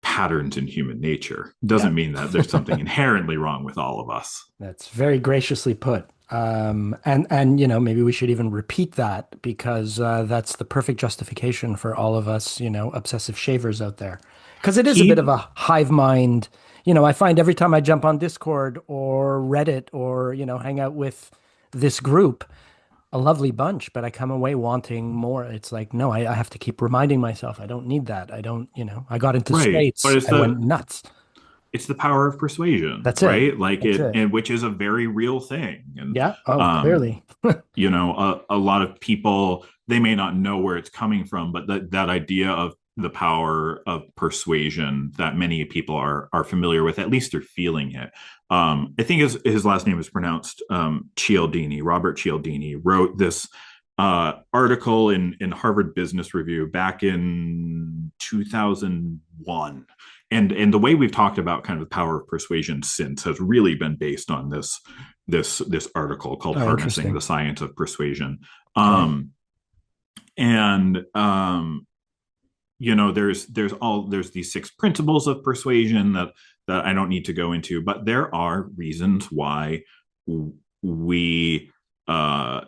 patterns in human nature Yeah. doesn't mean that there's something inherently wrong with all of us. That's very graciously put. And maybe we should even repeat that because that's the perfect justification for all of us, obsessive shavers out there. Because it is a bit of Keep a hive mind. I find every time I jump on Discord or Reddit or, hang out with this group, a lovely bunch, but I come away wanting more. It's like, no, I have to keep reminding myself I don't need that. I don't, I got into right, but states. I went nuts. it's the power of persuasion, That's it. right? Like That's it, it. and which is a very real thing. And Yeah. Oh, um, clearly. a lot of people, they may not know where it's coming from, but that idea of the power of persuasion that many people are familiar with, at least they're feeling it. I think his last name is pronounced Cialdini. Robert Cialdini wrote this article in Harvard Business Review back in 2001. And the way we've talked about kind of the power of persuasion since has really been based on this article called Oh, "Harnessing interesting. the Science of Persuasion." Okay. Um, and there's these six principles of persuasion that I don't need to go into, but there are reasons why we are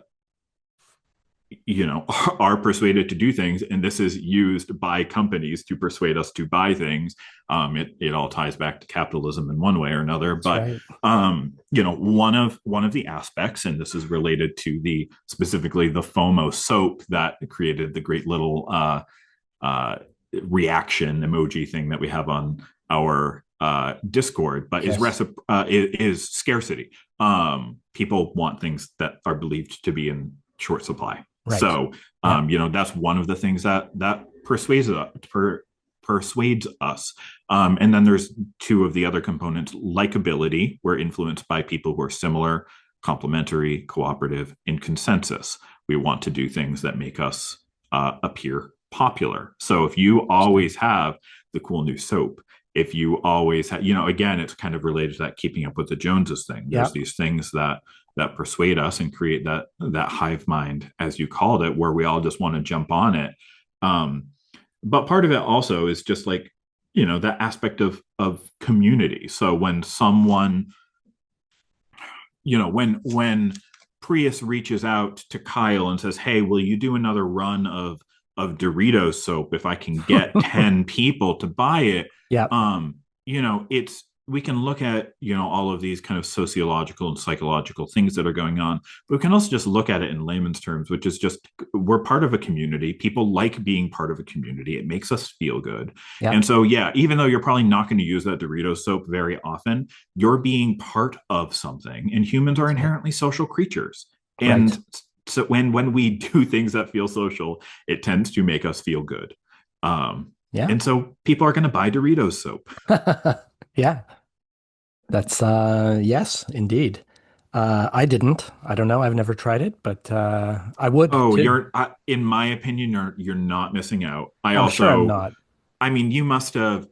persuaded to do things, and this is used by companies to persuade us to buy things. It all ties back to capitalism in one way or another, That's but right. one of the aspects, and this is related to the specifically the FOMO soap that created the great little uh, reaction emoji thing that we have on our Discord, but Yes. is scarcity. People want things that are believed to be in short supply. Right. So, Yeah. that's one of the things that persuades us. And then there's two of the other components: likability. We're influenced by people who are similar, complementary, cooperative, and consensus. We want to do things that make us appear popular. So if you Interesting. always have the cool new soap, if you always have, again, it's kind of related to that keeping up with the Joneses thing. Yeah. There's these things that persuade us and create that hive mind, as you called it, where we all just want to jump on it. Um, but part of it also is just like, that aspect of community. So when someone, when Prius reaches out to Kyle and says, "Hey, will you do another run of Doritos soap if I can get 10 people to buy it?" Yeah. Um, it's we can look at, all of these kind of sociological and psychological things that are going on, but we can also just look at it in layman's terms, which is just we're part of a community. People like being part of a community. It makes us feel good. Yeah, And so, yeah, even though you're probably not going to use that Doritos soap very often, you're being part of something. And humans are that's it. inherently social creatures. Right. And so when we do things that feel social, it tends to make us feel good. Um, Yeah. and so people are going to buy Doritos soap. Yeah. That's yes, indeed. I didn't. I don't know. I've never tried it, but I would Oh, too. in my opinion, you're not missing out. I'm sure I'm not. I mean, you must have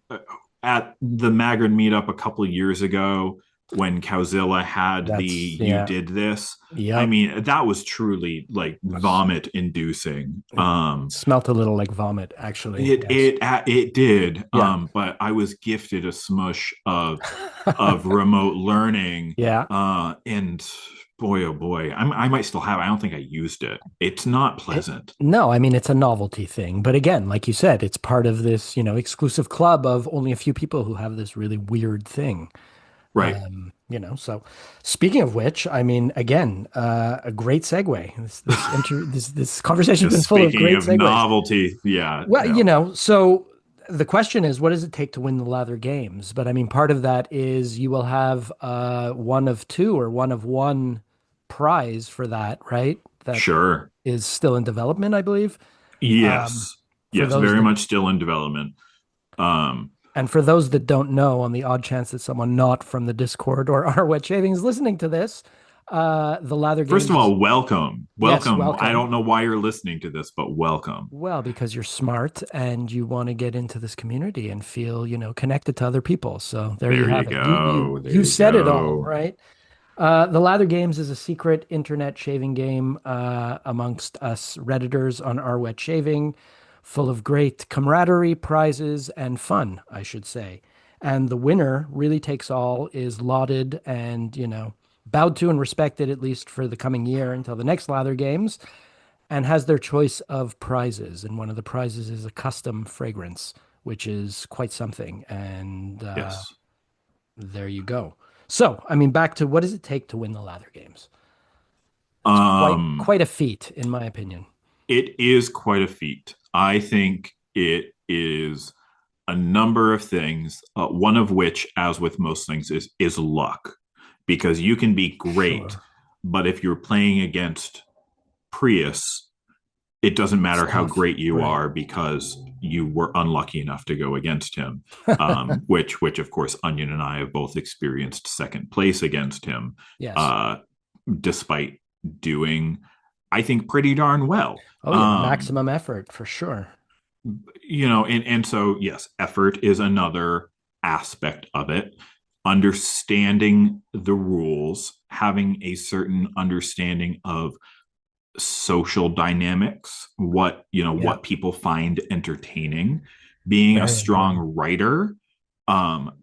at the Magrin meetup a couple of years ago when Cowzilla had the That's "You yeah. did this." I Yep. mean, that was truly like vomit inducing. It smelt a little like vomit, actually. Yes. It did, Yeah. but I was gifted a smush of remote learning, Yeah. and boy, oh boy, I might still have. I don't think I used it. It's not pleasant, No, I mean it's a novelty thing, but again, like you said, it's part of this, exclusive club of only a few people who have this really weird thing. right? So speaking of which, I mean, again, a great segue. This conversation's been Just full of speaking great of segues. novelty, yeah, Well, no, so the question is, what does it take to win the lather games? But I mean, part of that is you will have one of two or one of one prize for that, right? That sure, is still in development, I believe. Um, yes, for yes, those very that much still in development. Um, And for those that don't know, on the odd chance that someone not from the Discord or our wet shavings listening to this, the lather First of games is all, welcome, yes, welcome. I welcome. don't know why you're listening to this, but welcome. Well, because you're smart and you want to get into this community and feel, connected to other people. So there you There you have it. You you go. There you you said it all, go. right? The Lather Games is a secret internet shaving game amongst us Redditors on our wet shaving, full of great camaraderie, prizes, and fun, I should say. And the winner really takes all, is lauded and, bowed to and respected at least for the coming year until the next Lather Games, and has their choice of prizes. And one of the prizes is a custom fragrance, which is quite something. And Yes. there you go. So, I mean, back to what does it take to win the lather games? It's quite Um, quite a feat, in my opinion. it is quite a feat. I think it is a number of things, one of which, as with most things, is luck, because you can be great, Sure. but if you're playing against Prius, it doesn't It's matter how tough. great you Right. are because you were unlucky enough to go against him. Which of course Onion and I have both experienced second place against him, Yes. uh, despite doing, I think, pretty darn well. Oh yeah, Um, maximum effort for sure. and so yes, effort is another aspect of it. Understanding the rules, having a certain understanding of social dynamics, Yeah, what people find entertaining, being a very important. strong writer,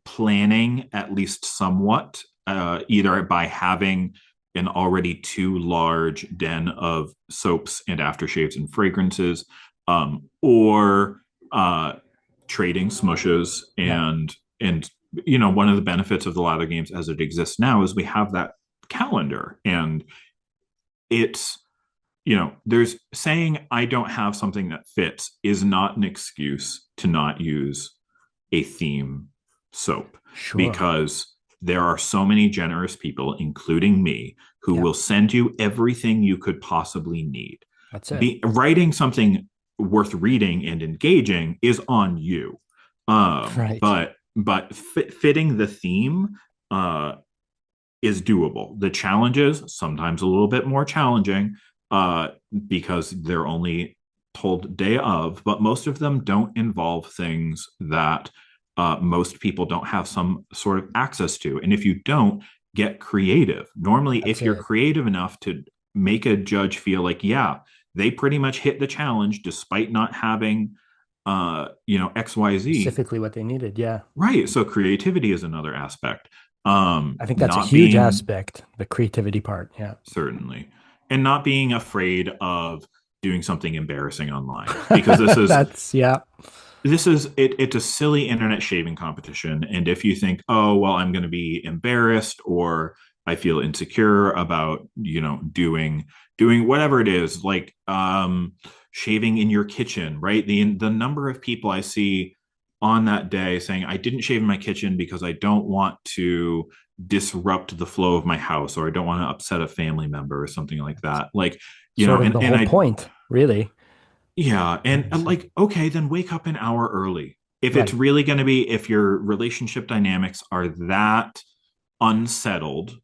planning at least somewhat, either by having an already too large den of soaps and aftershaves and fragrances, or trading smushes, Yeah, and one of the benefits of the lather games as it exists now is we have that calendar, and it's, there's saying I don't have something that fits is not an excuse to not use a theme soap, sure. because there are so many generous people, including me, who Yeah, will send you everything you could possibly need. that's it. Writing something worth reading and engaging is on you. Right. But fitting the theme uh, is doable. The challenges sometimes a little bit more challenging, uh, because they're only told day of, but most of them don't involve things that most people don't have some sort of access to. And if you don't, get creative. Normally, That's if you're it. creative enough to make a judge feel like, yeah, they pretty much hit the challenge despite not having, XYZ. Specifically what they needed. Yeah. Right. So creativity is another aspect. I think that's a Not huge being, aspect, the creativity part. Yeah. certainly, and not being afraid of doing something embarrassing online, because this is That's yeah. this is it, it's a silly internet shaving competition, and if you think, oh well, I'm going to be embarrassed, or I feel insecure about doing whatever it is, like shaving in your kitchen, right? The number of people I see on that day saying, I didn't shave in my kitchen because I don't want to disrupt the flow of my house, or I don't want to upset a family member or something like that, like Sort of the and whole I point, really. yeah, Like and I said. like, okay, then wake up an hour early. If it's Right. really going to be, if your relationship dynamics are that unsettled,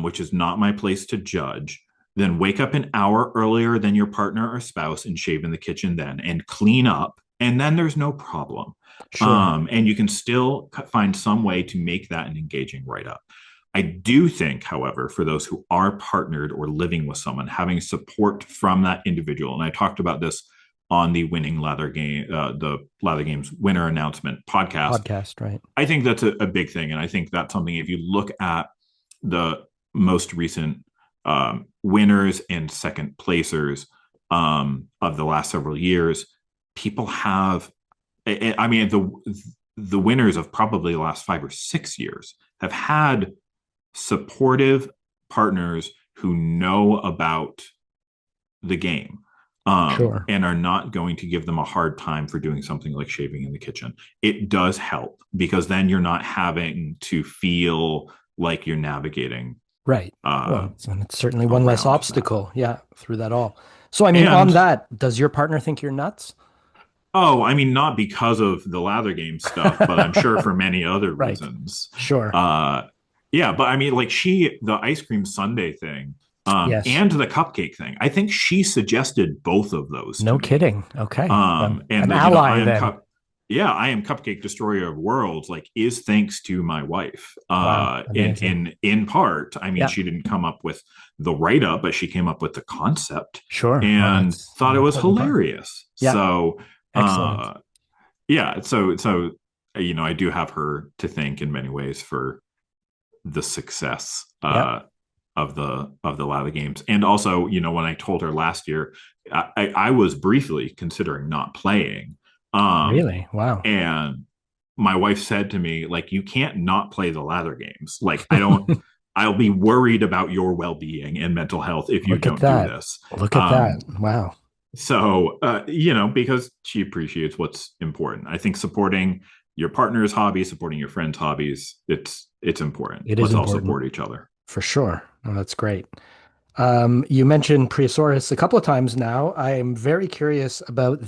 which is not my place to judge, then wake up an hour earlier than your partner or spouse and shave in the kitchen then and clean up. And then there's no problem. Sure. And you can still find some way to make that an engaging write up. I do think, however, for those who are partnered or living with someone, having support from that individual, and I talked about this on the the Lather Games winner announcement podcast. Podcast, right? I think that's a big thing, and I think that's something. If you look at the most recent winners and second placers of the last several years, people have. I mean, the winners of probably the last 5 or 6 years have had supportive partners who know about the game, Sure. and are not going to give them a hard time for doing something like shaving in the kitchen. It does help because then you're not having to feel like you're navigating Right. uh, Well, it's certainly one less around that. obstacle. Yeah, through that all. So, I mean, on And that, does your partner think you're nuts? oh, I mean, not because of the lather game stuff, but I'm sure for many other Right. reasons. Sure. Uh, yeah, but I mean, like the ice cream sundae thing, Yes. and the cupcake thing. I think she suggested both of those to No me. kidding. Okay. And An the ally then. I am cupcake destroyer of worlds, like, is thanks to my wife. Wow. In Amazing. part, I mean, Yeah. she didn't come up with the write up, but she came up with the concept Sure. Well, and that's thought an it was important part. hilarious. Yeah. So Excellent. uh yeah, so I do have her to thank in many ways for the success Yep. of the Lava games. And also, when I told her last year, I was briefly considering not playing. Um, Really? Wow. and my wife said to me, like, you can't not play the lather games. Like, I don't, I'll be worried about your well-being and mental health if you Look at don't do that. this. Look at that. Um, Wow. because she appreciates what's important. I think supporting your partner's hobby, supporting your friend's hobbies, it's important. It is Let's all important support each other. for sure. Oh, that's great. You mentioned Preosaurus a couple of times now. I am very curious about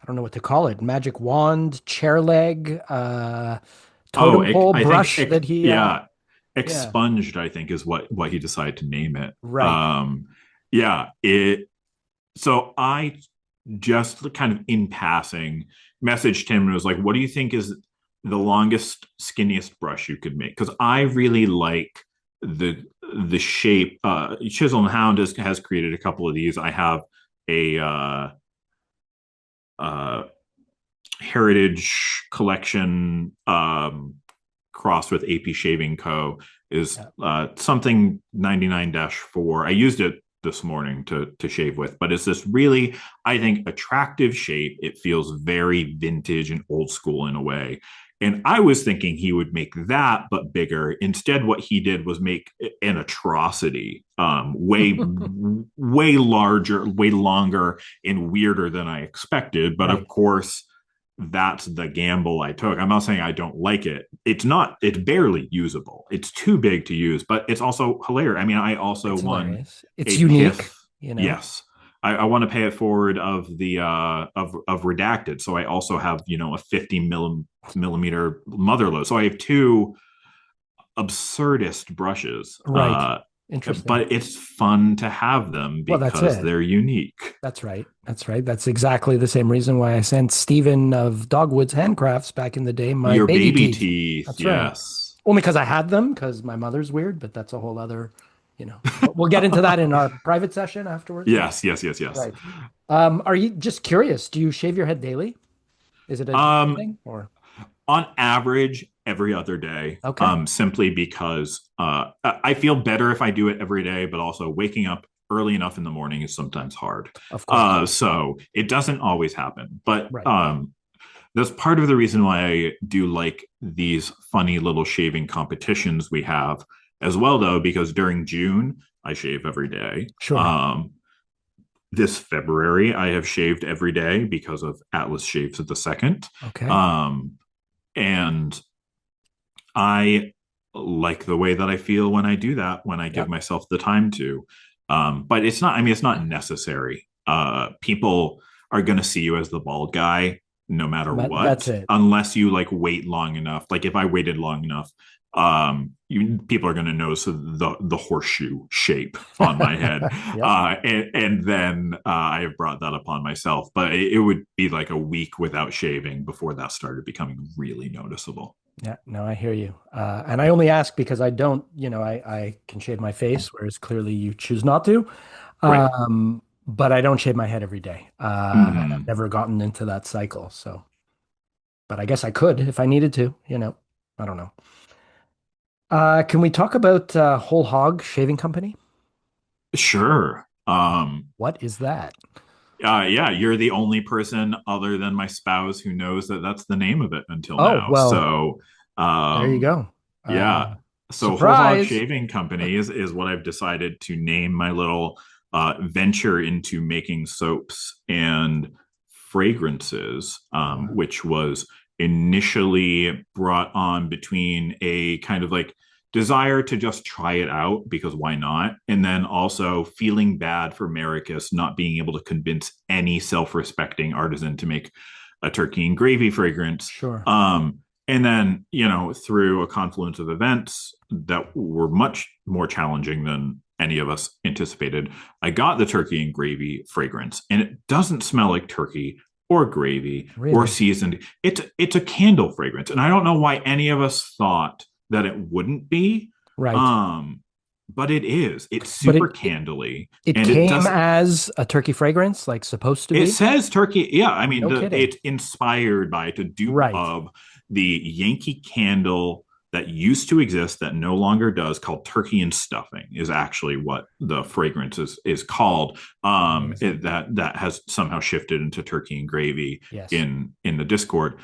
I don't know what to call it, magic wand, chair leg, Oh, totem pole I think, brush that he, yeah, yeah, expunged, I think, is what he decided to name it. right. Yeah, it. So I just kind of in passing messaged him and was like, "What do you think is the longest, skinniest brush you could make?" Because I really like the the shape. Chisel and Hound has created a couple of these. I have a uh, Heritage Collection crossed with AP Shaving Co. is Yeah. something 99-4. I used it this morning to shave with, but it's this really, I think, attractive shape. It feels very vintage and old school in a way. And I was thinking he would make that, but bigger. Instead, what he did was make an atrocity, way larger, way longer, and weirder than I expected. But of Right. course, that's the gamble I took. I'm not saying I don't like it. It's barely usable. It's too big to use, but it's also hilarious. I mean, I also It's won hilarious. It's a unique, PIF. you know? Yes. I want to pay it forward of the of redacted. So I also have, a 50 millimeter mother load. So I have two absurdist brushes. Right. Interesting. But it's fun to have them Well, that's because it. they're unique. That's right. That's right. That's exactly the same reason why I sent Stephen of Dogwoods Handcrafts back in the day my Your baby baby teeth. teeth, That's right. yes. Only because I had them, because my mother's weird, but that's a whole other, we'll get into that in our private session afterwards, maybe. Yes, yes, yes, yes. Right. Are you just curious? Do you shave your head daily? Is it a daily Um, thing or? on average, every other day, Okay. simply because I feel better if I do it every day, but also waking up early enough in the morning is sometimes hard. Of course. So it doesn't always happen. But Right. That's part of the reason why I do like these funny little shaving competitions we have as well, though, because during June, I shave every day. Sure. This February, I have shaved every day because of Atlas Shaves at the Second. Okay. Um, and I like the way that I feel when I do that, when I give Yep. myself the time to. But it's not, I mean, it's not necessary. People are going to see you as the bald guy no matter That's what, it. unless you like wait long enough. Like if I waited long enough, people are going to notice the horseshoe shape on my head. Yep. And then I have brought that upon myself, but it would be like a week without shaving before that started becoming really noticeable. Yeah, no, I hear you. And I only ask because I don't, I can shave my face, whereas clearly you choose not to. Right. But I don't shave my head every day. And I've Mm-hmm. never gotten into that cycle. So, but I guess I could if I needed to, I don't know. Can we talk about Whole Hog Shaving Company? Sure. What is that? Yeah, you're the only person other than my spouse who knows that that's the name of it until Oh, now. well, So, there you um, go. yeah. So Whole Hog Surprise. Shaving Company is what I've decided to name my little venture into making soaps and fragrances, Uh, which was initially brought on between a kind of like desire to just try it out because why not? And then also feeling bad for Maricus not being able to convince any self respecting artisan to make a turkey and gravy fragrance. sure. And then, through a confluence of events that were much more challenging than any of us anticipated, I got the turkey and gravy fragrance, and it doesn't smell like turkey or gravy or Really? seasoned. It's a candle fragrance, and I don't know why any of us thought that it wouldn't be. Right. Um, but it is. It's But super candly, it and it came does. as a turkey fragrance, like supposed to It be? says turkey. Yeah, I mean, No kidding. it's inspired by, it's a dupe Right. of the Yankee candle that used to exist that no longer does, called turkey and stuffing, is actually what the fragrance is called. Amazing. That has somehow shifted into turkey and gravy Yes. in the Discord.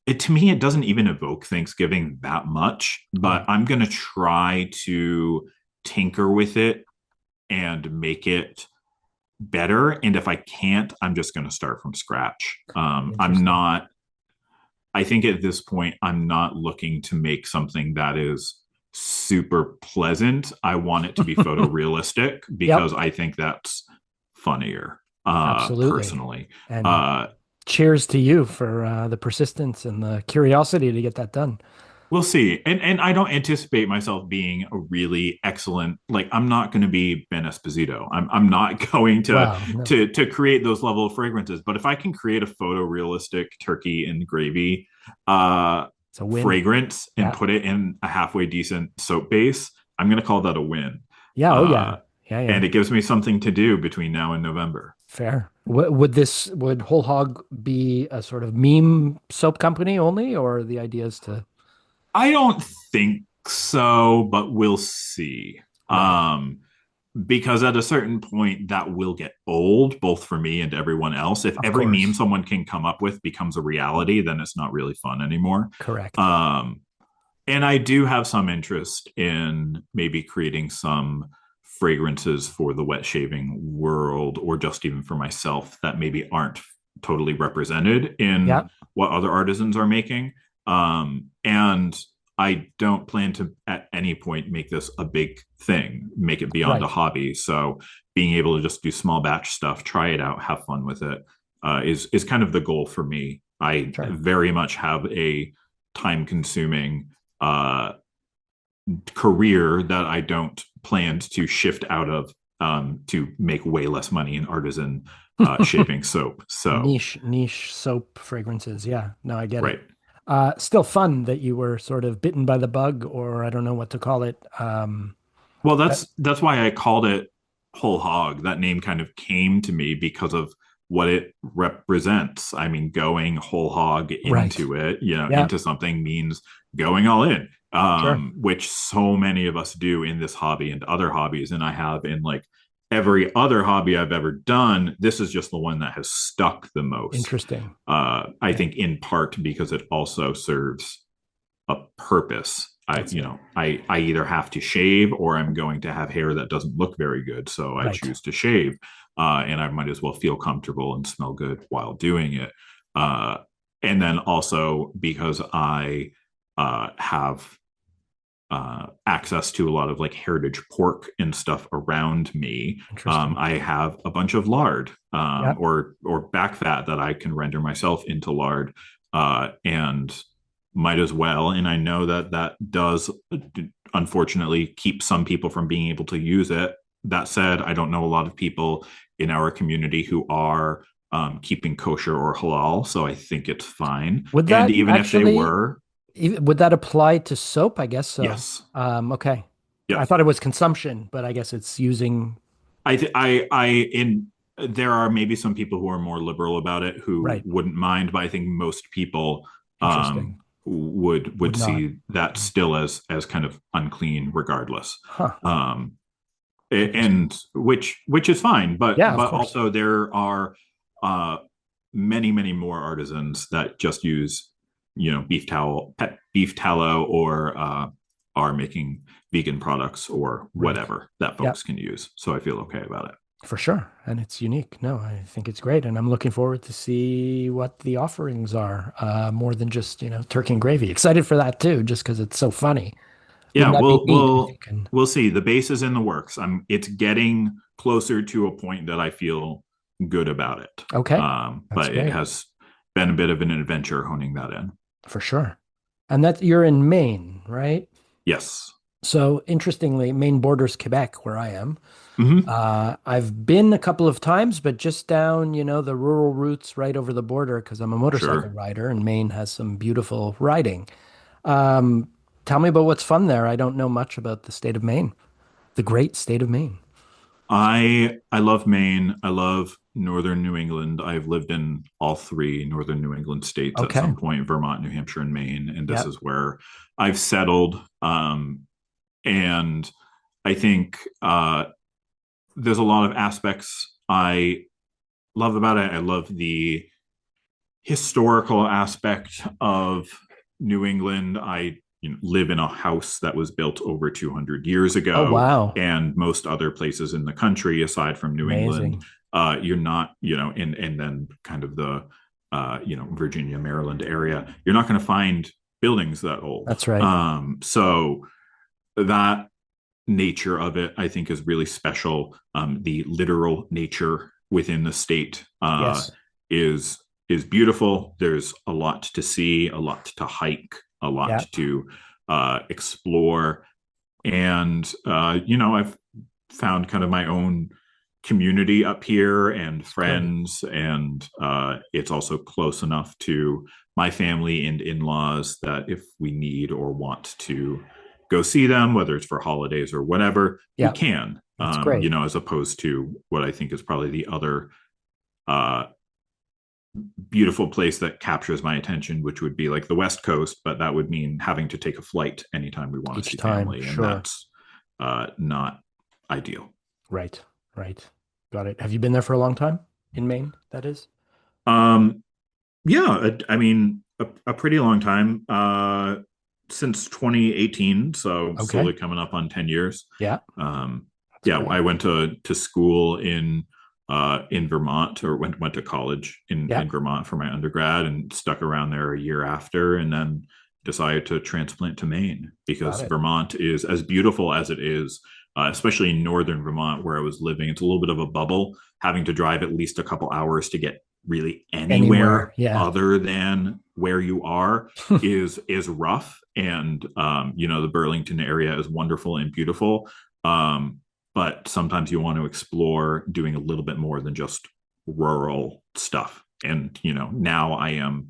It to me, it doesn't even evoke Thanksgiving that much, but Right. I'm gonna try to tinker with it and make it better. And if I can't, I'm just going to start from scratch. I'm Interesting. not, I think at this point, I'm not looking to make something that is super pleasant. I want it to be photorealistic because Yep. I think that's funnier, Absolutely. personally. And Uh, cheers to you for the persistence and the curiosity to get that done. We'll see. And I don't anticipate myself being a really excellent, like I'm not going to be Ben Esposito. I'm not going to Wow. No, to create those level of fragrances. But if I can create a photorealistic turkey and gravy uh it's a win. fragrance and Yeah. put it in a halfway decent soap base, I'm going to call that a win. Yeah. Oh, yeah. Uh Yeah. Yeah. and it gives me something to do between now and November. Fair. Would Whole Hog be a sort of meme soap company only, or the idea is to, I don't think so, but we'll see. right. Because at a certain point that will get old, both for me and everyone else. If Of every meme course. someone can come up with becomes a reality, then it's not really fun anymore. Correct. um and I do have some interest in maybe creating some fragrances for the wet shaving world, or just even for myself, that maybe aren't totally represented in Yeah. what other artisans are making. And I don't plan to at any point make this a big thing, make it beyond a Right. hobby. So being able to just do small batch stuff, try it out, have fun with it, is kind of the goal for me. I Sure. very much have a time consuming uh, career that I don't plan to shift out of, to make way less money in artisan shaving soap. So, Niche soap fragrances. Yeah. No, I get it. right. Still fun that you were sort of bitten by the bug, or I don't know what to call it. Well, That, that's why I called it whole hog. That name kind of came to me because of what it represents. I mean, going whole hog right. into it, Yeah. into something means going all in, Sure. which so many of us do in this hobby and other hobbies. And I have in like every other hobby I've ever done, this is just the one that has stuck the most. Interesting. I Okay. think in part because it also serves a purpose. That's it. I either have to shave or I'm going to have hair that doesn't look very good, so I Right. choose to shave, and I might as well feel comfortable and smell good while doing it. Uh, and then also because I have access to a lot of like heritage pork and stuff around me. Interesting. I have a bunch of lard Yeah. or back fat that I can render myself into lard, and might as well. And I know that that does unfortunately keep some people from being able to use it. That said, I don't know a lot of people in our community who are keeping kosher or halal, so I think it's fine. Would And that even if they actually, were, would that apply to soap? I guess so. yes, Okay. I yes, thought it was consumption, but I guess it's using, I in there are maybe some people who are more liberal about it who right. wouldn't mind, but I think most people Interesting. would Would not. see that still as kind of unclean regardless. Huh. Um, Interesting. and which is fine, Yeah, of but course. also there are uh, many more artisans that just use beef tallow, or are making vegan products or Right. whatever that Yeah, folks can use. So I feel okay about it. for sure. And it's unique. No, I think it's great. And I'm looking forward to see what the offerings are, more than just, turkey and gravy. Excited for that too, just because it's so funny. Yeah, Wouldn't that be we'll neat if you we'll can? we'll see. The base is in the works. It's getting closer to a point that I feel good about it. Okay, that's But it great. has been a bit of an adventure honing that in. For sure. And that you're in Maine, right? Yes. So interestingly, Maine borders Quebec, where I am. Hmm. I've been a couple of times, but just down, the rural routes right over the border because I'm a motorcycle Sure. rider and Maine has some beautiful riding. Um, Tell me about what's fun there. I don't know much about the state of Maine, the great state of Maine. I love Maine. I love northern New England. I've lived in all three northern New England states at Okay. some point: Vermont, New Hampshire, and Maine. And this Yep. is where I've settled. And I think there's a lot of aspects I love about it. I love the historical aspect of New England. I live in a house that was built over 200 years Oh, ago, wow. and most other places in the country, aside from New England, Amazing. you're not, and then kind of the, Virginia, Maryland area, you're not going to find buildings that old. That's right. So that nature of it, I think, is really special. The literal nature within the state Yes. is is beautiful. There's a lot to see, a lot to hike, a lot Yeah. to explore, and I've found kind of my own community up here and It's great. friends, and it's also close enough to my family and in-laws that if we need or want to go see them, whether it's for holidays or whatever, we Yeah. can. That's great. As opposed to what I think is probably the other uh, beautiful place that captures my attention, which would be like the West Coast, but that would mean having to take a flight anytime we want to Each see time. family, and Sure. that's not ideal. Right. Right. Got it. Have you been there for a long time in Maine? That is? Um, yeah, I mean, a pretty long time, since 2018, so Okay. slowly coming up on 10 years. Yeah. Um, That's yeah, great. I went to school in Vermont, or went to college Yeah. in Vermont for my undergrad, and stuck around there a year after, and then decided to transplant to Maine Got because it. Vermont is as beautiful as it is, especially in northern Vermont where I was living. It's a little bit of a bubble, having to drive at least a couple hours to get really Anywhere. anywhere Yeah. other than where you are is rough. And the Burlington area is wonderful and beautiful, but sometimes you want to explore doing a little bit more than just rural stuff. And now I am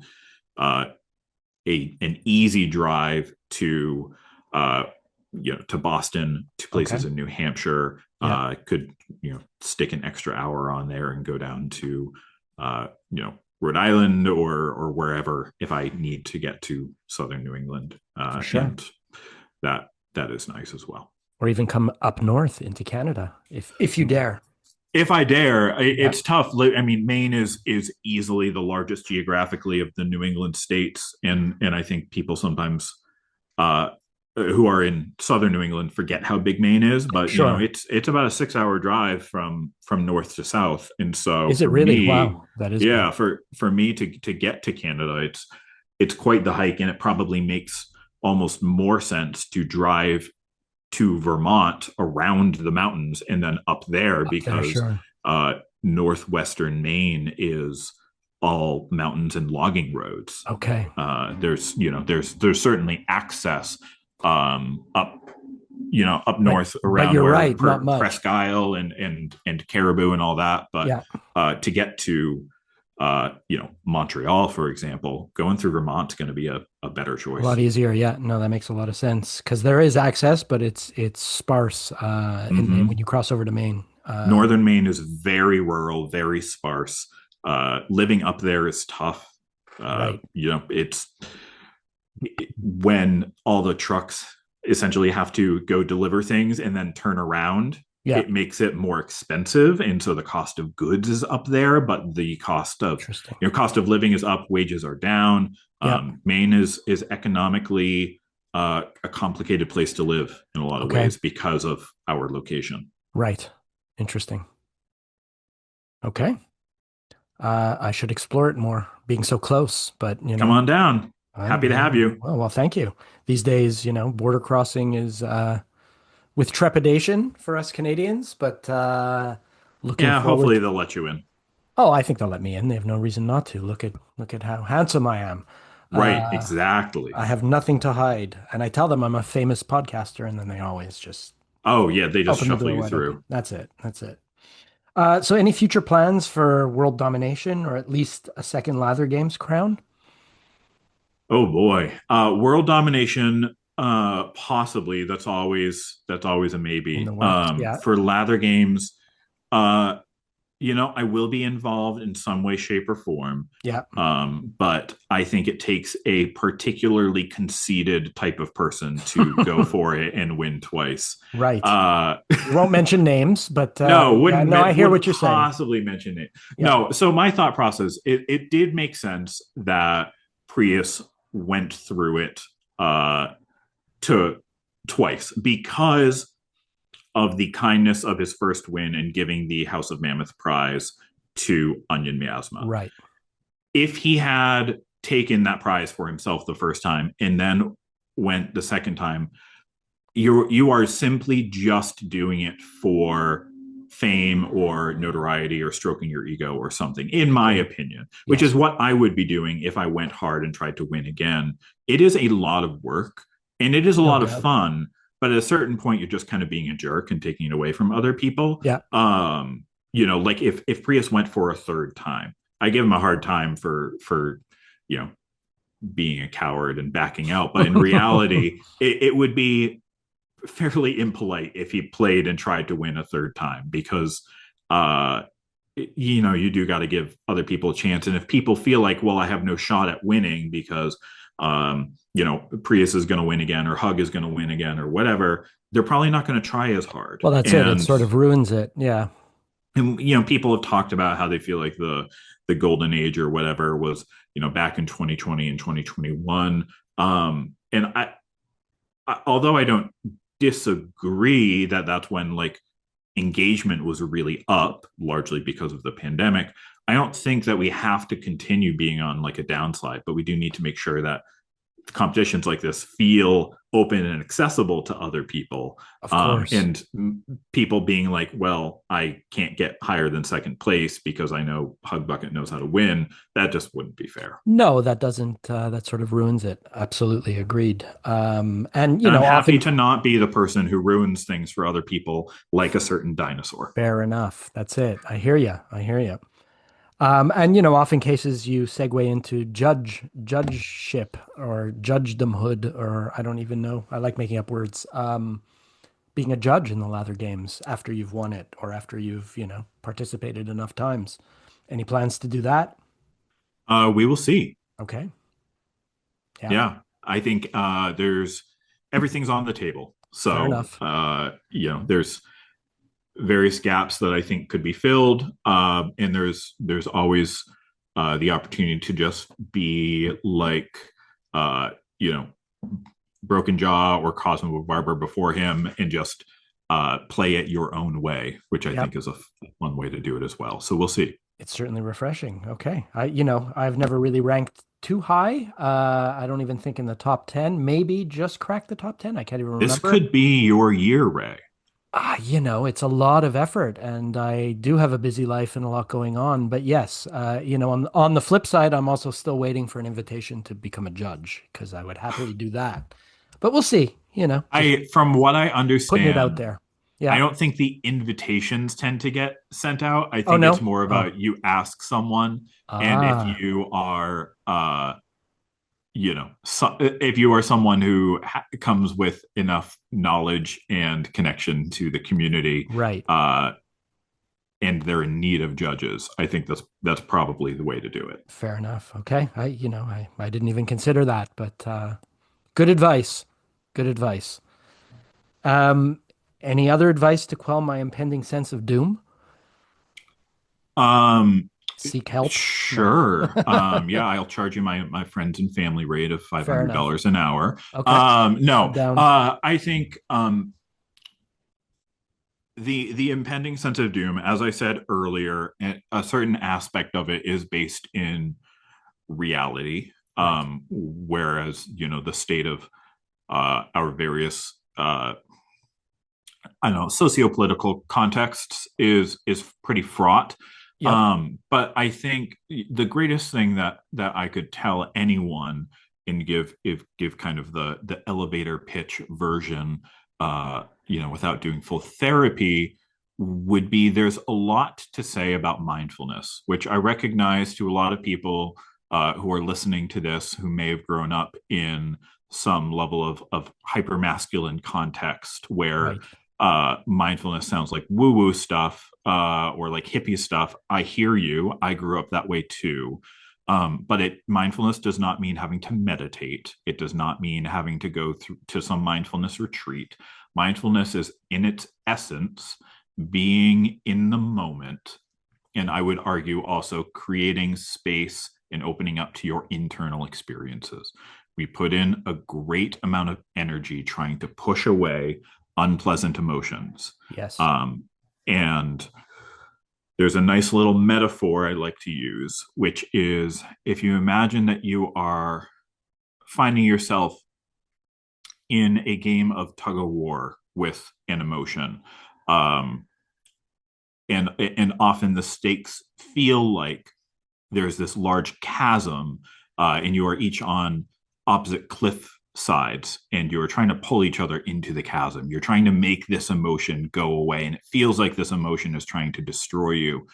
uh, an easy drive to uh, to Boston, to Okay. places in New Hampshire. Yeah. Could stick an extra hour on there and go down to Rhode Island or wherever if I need to get to southern New England, For sure. and that is nice as well. Or even come up north into Canada if you dare. if I dare, Yeah, it's tough. I mean, Maine is easily the largest geographically of the New England states, and I think people sometimes uh, who are in southern New England forget how big Maine is. But you know, sure. it's about a 6 hour drive from north to south, and so Is it for really? me, Wow, that is big. yeah, for me to get to Canada, it's quite the hike, and it probably makes almost more sense to drive to Vermont around the mountains and then up there Up there, because sure. northwestern Maine is all mountains and logging roads. Okay. There's there's certainly access up up But north but around you're where right, not much. Presque Isle and Caribou and all that, but Yeah, to get to Montreal, for example, going through Vermont's going to be a better a lot choice. easier. Yeah, no, that makes a lot of sense because there is access, but it's sparse in when Mm-hmm. you cross over to Maine. Northern Maine is very rural, very sparse. Living up there is tough. Right. It's when all the trucks essentially have to go deliver things and then turn around. Yeah. It makes it more expensive, and so the cost of goods is up there, but the cost of Interesting. cost of living is up. Wages are down. Yeah. Maine is economically a complicated place to live in a lot of Okay. ways because of our location. Right. Interesting. Okay. I should explore it more, being so close. But Come on down. I'm Happy to have you. well. Thank you. These days, border crossing is with trepidation for us Canadians, but looking Yeah, forward hopefully to. they'll let you in. Oh, I think they'll let me in. They have no reason not to. Look at how handsome I am. Right, Uh, exactly. I have nothing to hide, and I tell them I'm a famous podcaster, and then they always just Oh, yeah, they just open the shuffle door you wide open. through. That's it. That's it. So, any future plans for world domination, or at least a second Lather Games crown Oh boy. World domination, possibly. That's always a in the maybe. works? Yeah, For lather games, uh, I will be involved in some way, shape, or form. yeah, But I think it takes a particularly conceited type of person to go for it and win twice. right. Uh, We won't mention names, but no, yeah, no, I hear wouldn't what you're saying. possibly mention it. Yeah, No, so my thought process, it did make sense that Prius went through it to twice because of the kindness of his first win and giving the House of Mammoth prize to Onion Miasma. right. If he had taken that prize for himself the first time and then went the second time, you are simply just doing it for fame or notoriety or stroking your ego or something, in my Agreed. opinion, which is Yes, what I would be doing if I went hard and tried to win again. It is a lot of work and it is a no lot of doubt. fun, but at a certain point you're just kind of being a jerk and taking it away from other people. Yeah. Like if Prius went for a third time, I give him a hard time for you know being a coward and backing out, but in reality it would be fairly impolite if he played and tried to win a third time because uh you do got to give other people a chance, and if people feel like, well, I have no shot at winning because Prius is going to win again or Hug is going to win again or whatever, they're probably not going to try as hard. Well, that's it. It and sort of ruins it. Yeah. and people have talked about how they feel like the golden age or whatever was back in 2020 and 2021. And although I don't disagree that that's when like engagement was really up, largely because of the pandemic, I don't think that we have to continue being on like a downslide, but we do need to make sure that competitions like this feel open and accessible to other people. Of course. And people being like, well, I can't get higher than second place because I know Hug Bucket knows how to win. That just wouldn't be fair. No, that doesn't, that sort of ruins it. Absolutely agreed. And, And I'm happy often to not be the person who ruins things for other people, like a certain dinosaur. fair enough. That's it. I hear you. I hear you. And, often cases you segue into judgeship or judgedomhood, or I don't even know. I like making up words. Being a judge in the lather games after you've won it or after you've, participated enough times. Any plans to do that? We will see. Okay. Yeah. Yeah, I think there's everything's on the table. Fair So enough. there's various gaps that I think could be filled. And there's always the opportunity to just be like, uh, you know, Broken Jaw or Cosmo Barber before him and just play it your own way, which I Yep. think is a fun way to do it as well. So we'll see. It's certainly refreshing. Okay. I've never really ranked too high. I don't even think in the top 10, maybe just cracked the top 10. I can't even This remember. could be your year, Ray. It's a lot of effort and I do have a busy life and a lot going on. But yes, on the flip side, I'm also still waiting for an invitation to become a judge because I would happily do that. But we'll see, just From what I putting it out understand, there. I Yeah. don't think the invitations tend to get sent out. I Oh, think it's no. more Oh, about you ask someone, and if ah, you are, if you are someone who comes with enough knowledge and connection to the community, right. and they're in need of judges, I think that's probably the way to do it. Fair enough. Okay. I didn't even consider that, but good advice. Good advice. Um, any other advice to quell my impending sense of doom? Um, Seek help? No. Sure. Yeah, I'll charge you my friends and family rate of five Fair hundred enough. dollars an hour. Okay. I'm No, down. I think the impending sense of doom, as I said earlier, a certain aspect of it is based in reality. Right. Whereas the state of our various I don't know, sociopolitical contexts is pretty fraught. Yep. But I think the greatest thing that I could tell anyone and give kind of the elevator pitch version, without doing full therapy, would be there's a lot to say about mindfulness, which I recognize to a lot of people who are listening to this who may have grown up in some level of hyper masculine context where Right. mindfulness sounds like woo woo stuff or like hippie stuff. I hear you. I grew up that way too. But mindfulness does not mean having to meditate. It does not mean having to go through to some mindfulness retreat. Mindfulness is in its essence being in the moment. And I would argue also creating space and opening up to your internal experiences. We put in a great amount of energy trying to push away unpleasant emotions. Yes. Um, and there's a nice little metaphor I like to use, which is if you imagine that you are finding yourself in a game of tug of war with an emotion, um, and often the stakes feel like there's this large chasm, and you are each on opposite cliff sides, and you're trying to pull each other into the chasm. You're trying to make this emotion go away, and it feels like this emotion is trying to destroy you.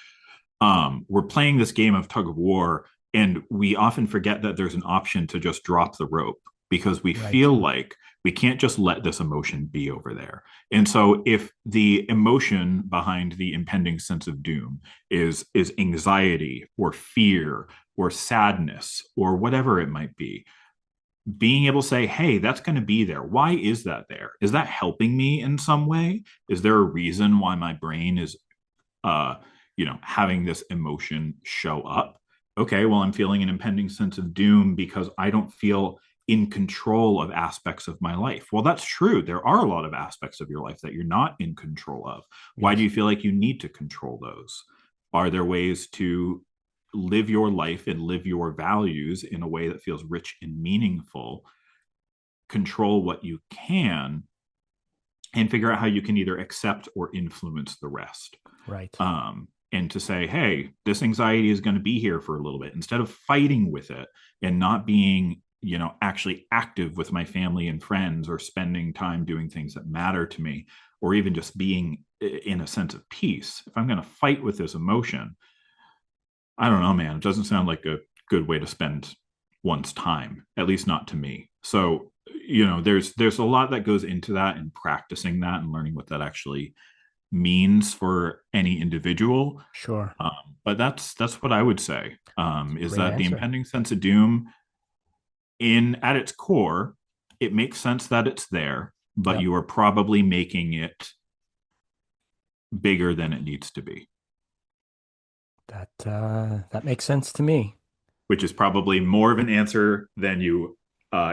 We're playing this game of tug of war, and we often forget that there's an option to just drop the rope because we Right. feel like we can't just let this emotion be over there. And so if the emotion behind the impending sense of doom is anxiety or fear or sadness or whatever it might be, being able to say, hey, that's going to be there. Why is that there? Is that helping me in some way? Is there a reason why my brain is uh, having this emotion show up? Okay, well, I'm feeling an impending sense of doom because I don't feel in control of aspects of my life. Well, that's true. There are a lot of aspects of your life that you're not in control of. Why do Yes. you feel like you need to control those? Are there ways to live your life and live your values in a way that feels rich and meaningful? Control what you can and figure out how you can either accept or influence the rest. Right. And to say, hey, this anxiety is going to be here for a little bit, instead of fighting with it and not being, actually active with my family and friends or spending time doing things that matter to me, or even just being in a sense of peace. If I'm going to fight with this emotion, I don't know, man, it doesn't sound like a good way to spend one's time, at least not to me. So, there's a lot that goes into that and practicing that and learning what that actually means for any individual. Sure. But that's what I would say. Is Great that the answer. impending sense of doom, in at its core, it makes sense that it's there, but Yep. you are probably making it bigger than it needs to be, That makes sense to me. which is probably more of an answer than you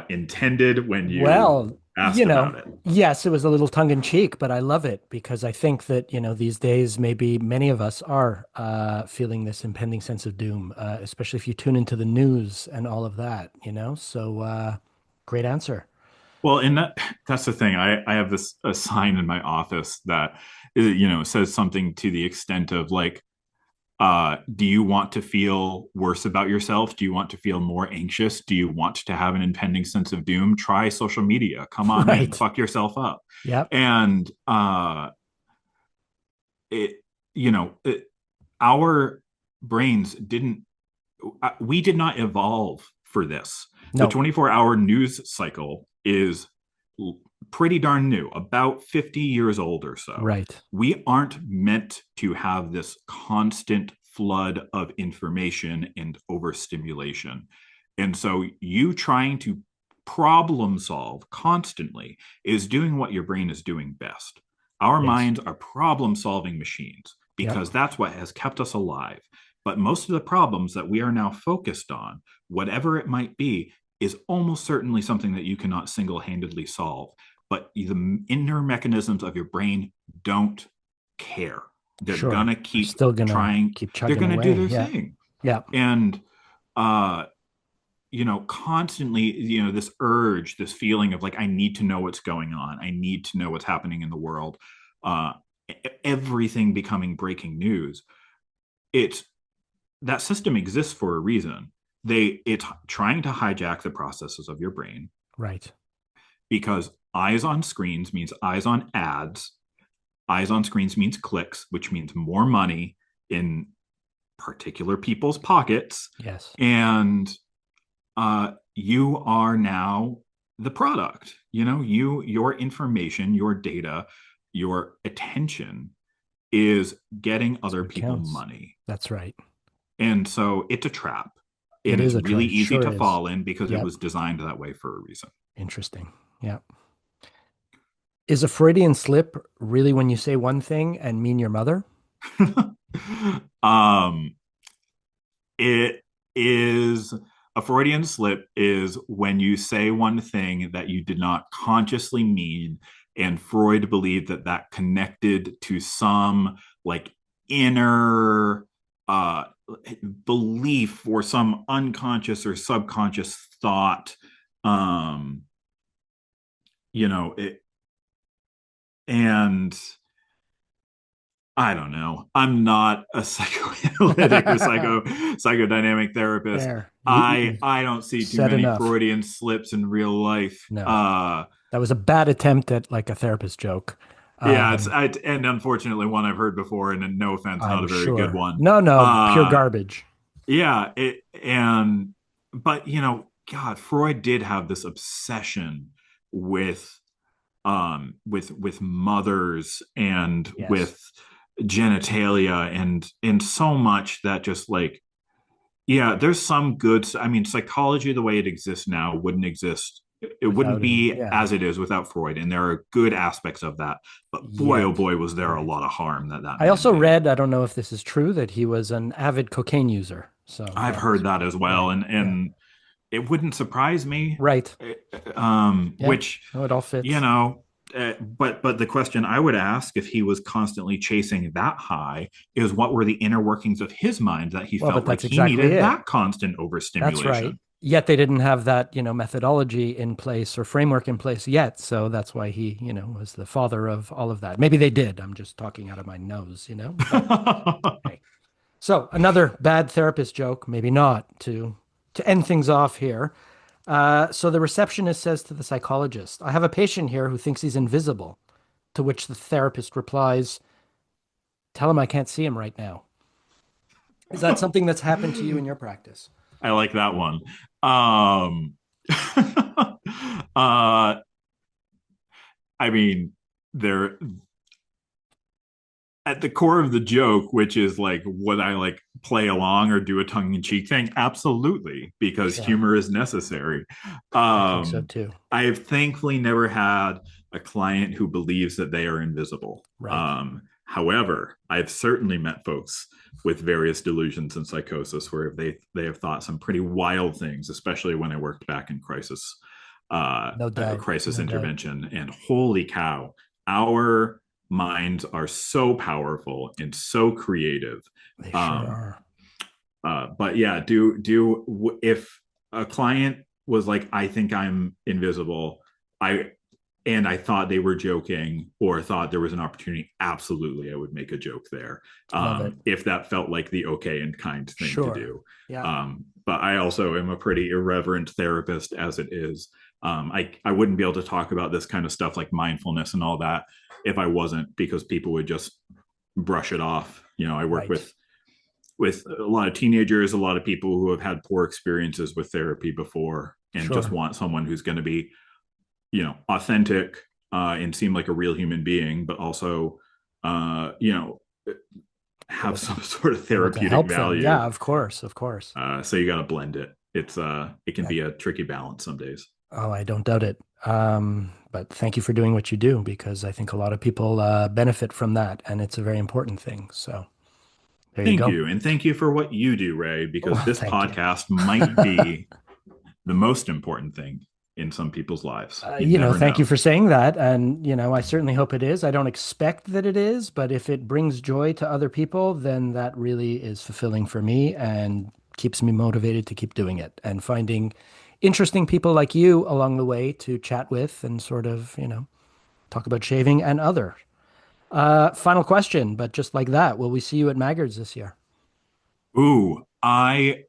intended when you Well, asked about it. yes, it was a little tongue in cheek, but I love it because I think that, these days maybe many of us are feeling this impending sense of doom, especially if you tune into the news and all of that. So great answer. Well, and that's the thing. I have this a sign in my office that says something to the extent of like, do you want to feel worse about yourself? Do you want to feel more anxious? Do you want to have an impending sense of doom? Try social media. Come on in, Right. fuck yourself up. Yep. And it, you know, it, our brains didn't. We did not evolve for this. The No. 24-hour news cycle is pretty darn new, about 50 years old or so. Right. We aren't meant to have this constant flood of information and overstimulation. And so you trying to problem solve constantly is doing what your brain is doing best. Our Yes. minds are problem solving machines Yep. because that's what has kept us alive. But most of the problems that we are now focused on, whatever it might be, is almost certainly something that you cannot single handedly solve. But the inner mechanisms of your brain don't care. They're Sure. gonna They're keep still gonna trying, keep they're chugging gonna do away. their Yeah. thing. Yeah. And uh constantly, this urge, this feeling of like, I need to know what's going on. I need to know what's happening in the world. Uh Everything becoming breaking news. It's that system exists for a reason. It's trying to hijack the processes of your brain Right. because eyes on screens means eyes on ads. Eyes on screens means clicks, which means more money in particular people's pockets. Yes. And you are now the product. Your information, your data, your attention is getting That's other what people counts. money. That's right. And so it's a trap. It And it's is a really trend. easy Sure to is. fall in because it Yep. was designed that way for a reason. Interesting. Yeah. Is a Freudian slip really when you say one thing and mean your mother? um, it is a Freudian slip is when you say one thing that you did not consciously mean, and Freud believed that that connected to some like inner belief or some unconscious or subconscious thought. Um, it, and I don't know. I'm not a psychoanalytic or psychodynamic therapist. There. I You've I don't see too said many enough. Freudian slips in real life. No. That was a bad attempt at like a therapist joke. Yeah, Um, and unfortunately one I've heard before, and no offense, not I'm a very good sure. one. No, no, pure Uh, garbage. yeah, but God, Freud did have this obsession with with mothers and Yes. with genitalia and so much that just like, yeah, there's some good. I mean, psychology the way it exists now wouldn't exist. It wouldn't Without him. be Yeah. as it is without Freud, and there are good aspects of that. But boy, oh Yet. boy, was there a Right. lot of harm that I man also did. read, I don't know if this is true, that he was an avid cocaine user. So I've that was heard that as well, right. and Yeah. it wouldn't surprise me. Right. Yeah. Which No, it all you fits. know, but the question I would ask if he was constantly chasing that high is what were the inner workings of his mind that he Well, but felt like that's he exactly needed it. that constant That's right. overstimulation. Yet they didn't have that, methodology in place or framework in place yet. So that's why he, was the father of all of that. Maybe they did. I'm just talking out of my nose. But hey. So another bad therapist joke, maybe not, to end things off here. So the receptionist says to the psychologist, I have a patient here who thinks he's invisible, to which the therapist replies, tell him I can't see him right now. Is that something that's happened to you in your practice? I like that one. Um, uh, I mean, there at the core of the joke, which is like, would I like play along or do a tongue in cheek thing? Absolutely, because Sure. humor is necessary. I think so Um, too. I've thankfully never had a client who believes that they are invisible. Right. However, I've certainly met folks with various delusions and psychosis where they have thought some pretty wild things, especially when I worked back in No doubt. crisis No doubt. intervention. And holy cow, our minds are so powerful and so creative. They sure Um, are. but yeah, do if a client was like, I think I'm invisible, I and I thought they were joking or thought there was an opportunity, absolutely, I would make a joke there, Love it. if that felt like the okay and kind thing to Sure. do. Yeah. But I also am a pretty irreverent therapist as it is. I wouldn't be able to talk about this kind of stuff like mindfulness and all that if I wasn't, because people would just brush it off. You know, I work Right. with a lot of teenagers, a lot of people who have had poor experiences with therapy before and just Sure. want someone who's going to be, authentic, and seem like a real human being, but also, you know, have Able to some sort of able to therapeutic help them. value. Yeah, of course. Of course. So you got to blend it. It can Yeah. be a tricky balance some days. Oh, I don't doubt it. But thank you for doing what you do because I think a lot of people benefit from that, and it's a very important thing. So there you Thank go. you. And thank you for what you do, Ray, because Well, this thank you. podcast might be the most important thing in some people's lives. You never Thank you know. for saying that. And, I certainly hope it is. I don't expect that it is, but if it brings joy to other people, then that really is fulfilling for me and keeps me motivated to keep doing it and finding interesting people like you along the way to chat with and sort of, talk about shaving and other. Final question, but just like that, will we see you at Maggard's this year? Ooh, I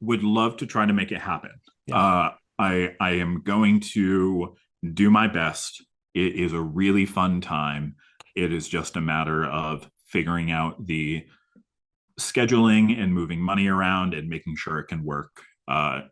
would love to try to make it happen. Yeah. Uh, I am going to do my best. It is a really fun time. It is just a matter of figuring out the scheduling and moving money around and making sure it can work.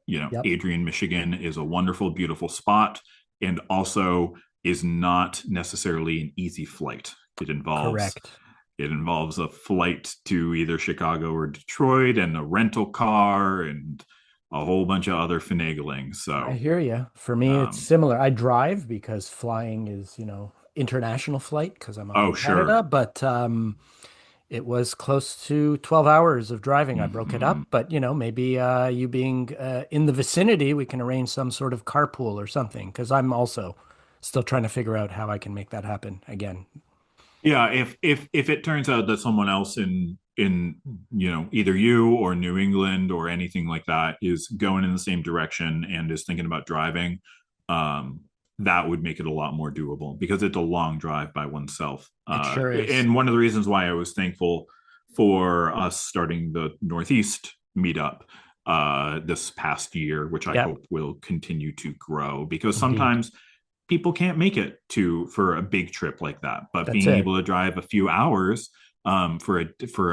Yep. Adrian, Michigan is a wonderful, beautiful spot, and also is not necessarily an easy flight. Correct. It involves a flight to either Chicago or Detroit and a rental car and a whole bunch of other finagling. I So, hear you. For me, it's um, similar. I drive because flying is, international flight because I'm up oh, in Canada, sure. but it was close to 12 hours of driving. I broke it Mm-hmm. up, but maybe you being in the vicinity, we can arrange some sort of carpool or something because I'm also still trying to figure out how I can make that happen again. Yeah, if it turns out that someone else in either you or New England or anything like that is going in the same direction and is thinking about driving, um, that would make it a lot more doable because it's a long drive by oneself. It sure is. And one of the reasons why I was thankful for us starting the Northeast meetup this past year, which I Yeah, hope will continue to grow, because indeed. sometimes people can't make it to for a big trip like that. But That's being it. able to drive a few hours, for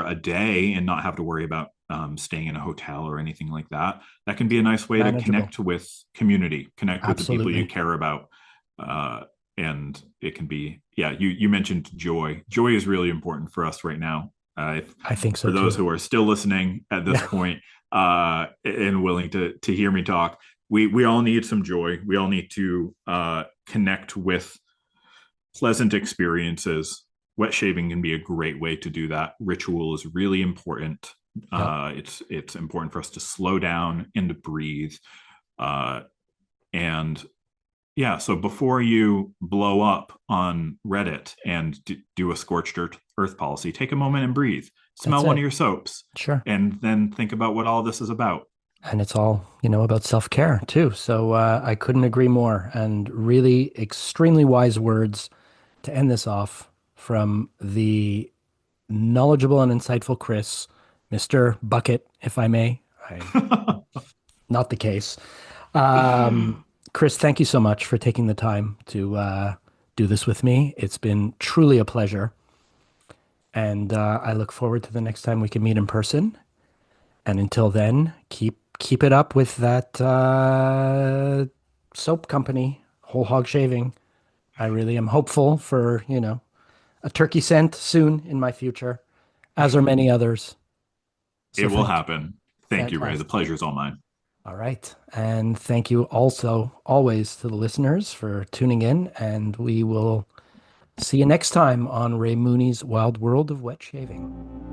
a day and not have to worry about staying in a hotel or anything like that, that can be a nice way to Manageable. connect with community, connect with the people you Absolutely. care about. Uh, and it can be, yeah, you mentioned joy. Joy is really important for us right now. I think so For those too. who are still listening at this Yeah, point, and willing to hear me talk, we all need some joy. We all need to connect with pleasant experiences. Wet shaving can be a great way to do that. Ritual is really important. yeah, It's important for us to slow down and to breathe. Uh, and yeah, so before you blow up on Reddit and do a scorched earth policy, take a moment and breathe. that's Smell one of it. your soaps, Sure. and then think about what all this is about. And it's all, about self-care too. So I couldn't agree more. And really extremely wise words to end this off from the knowledgeable and insightful Chris, Mr. Bucket, if I may. Not the case. Um, Chris, thank you so much for taking the time to do this with me. It's been truly a pleasure. And I look forward to the next time we can meet in person. And until then, keep it up with that soap company, Whole Hog Shaving. I really am hopeful for, a turkey scent soon in my future, as are many others. It So will thank happen. Thank you, Ray. The fantastic. pleasure's all mine. All right. And thank you also always to the listeners for tuning in, and we will See you next time on Ray Mooney's Wild World of Wet Shaving.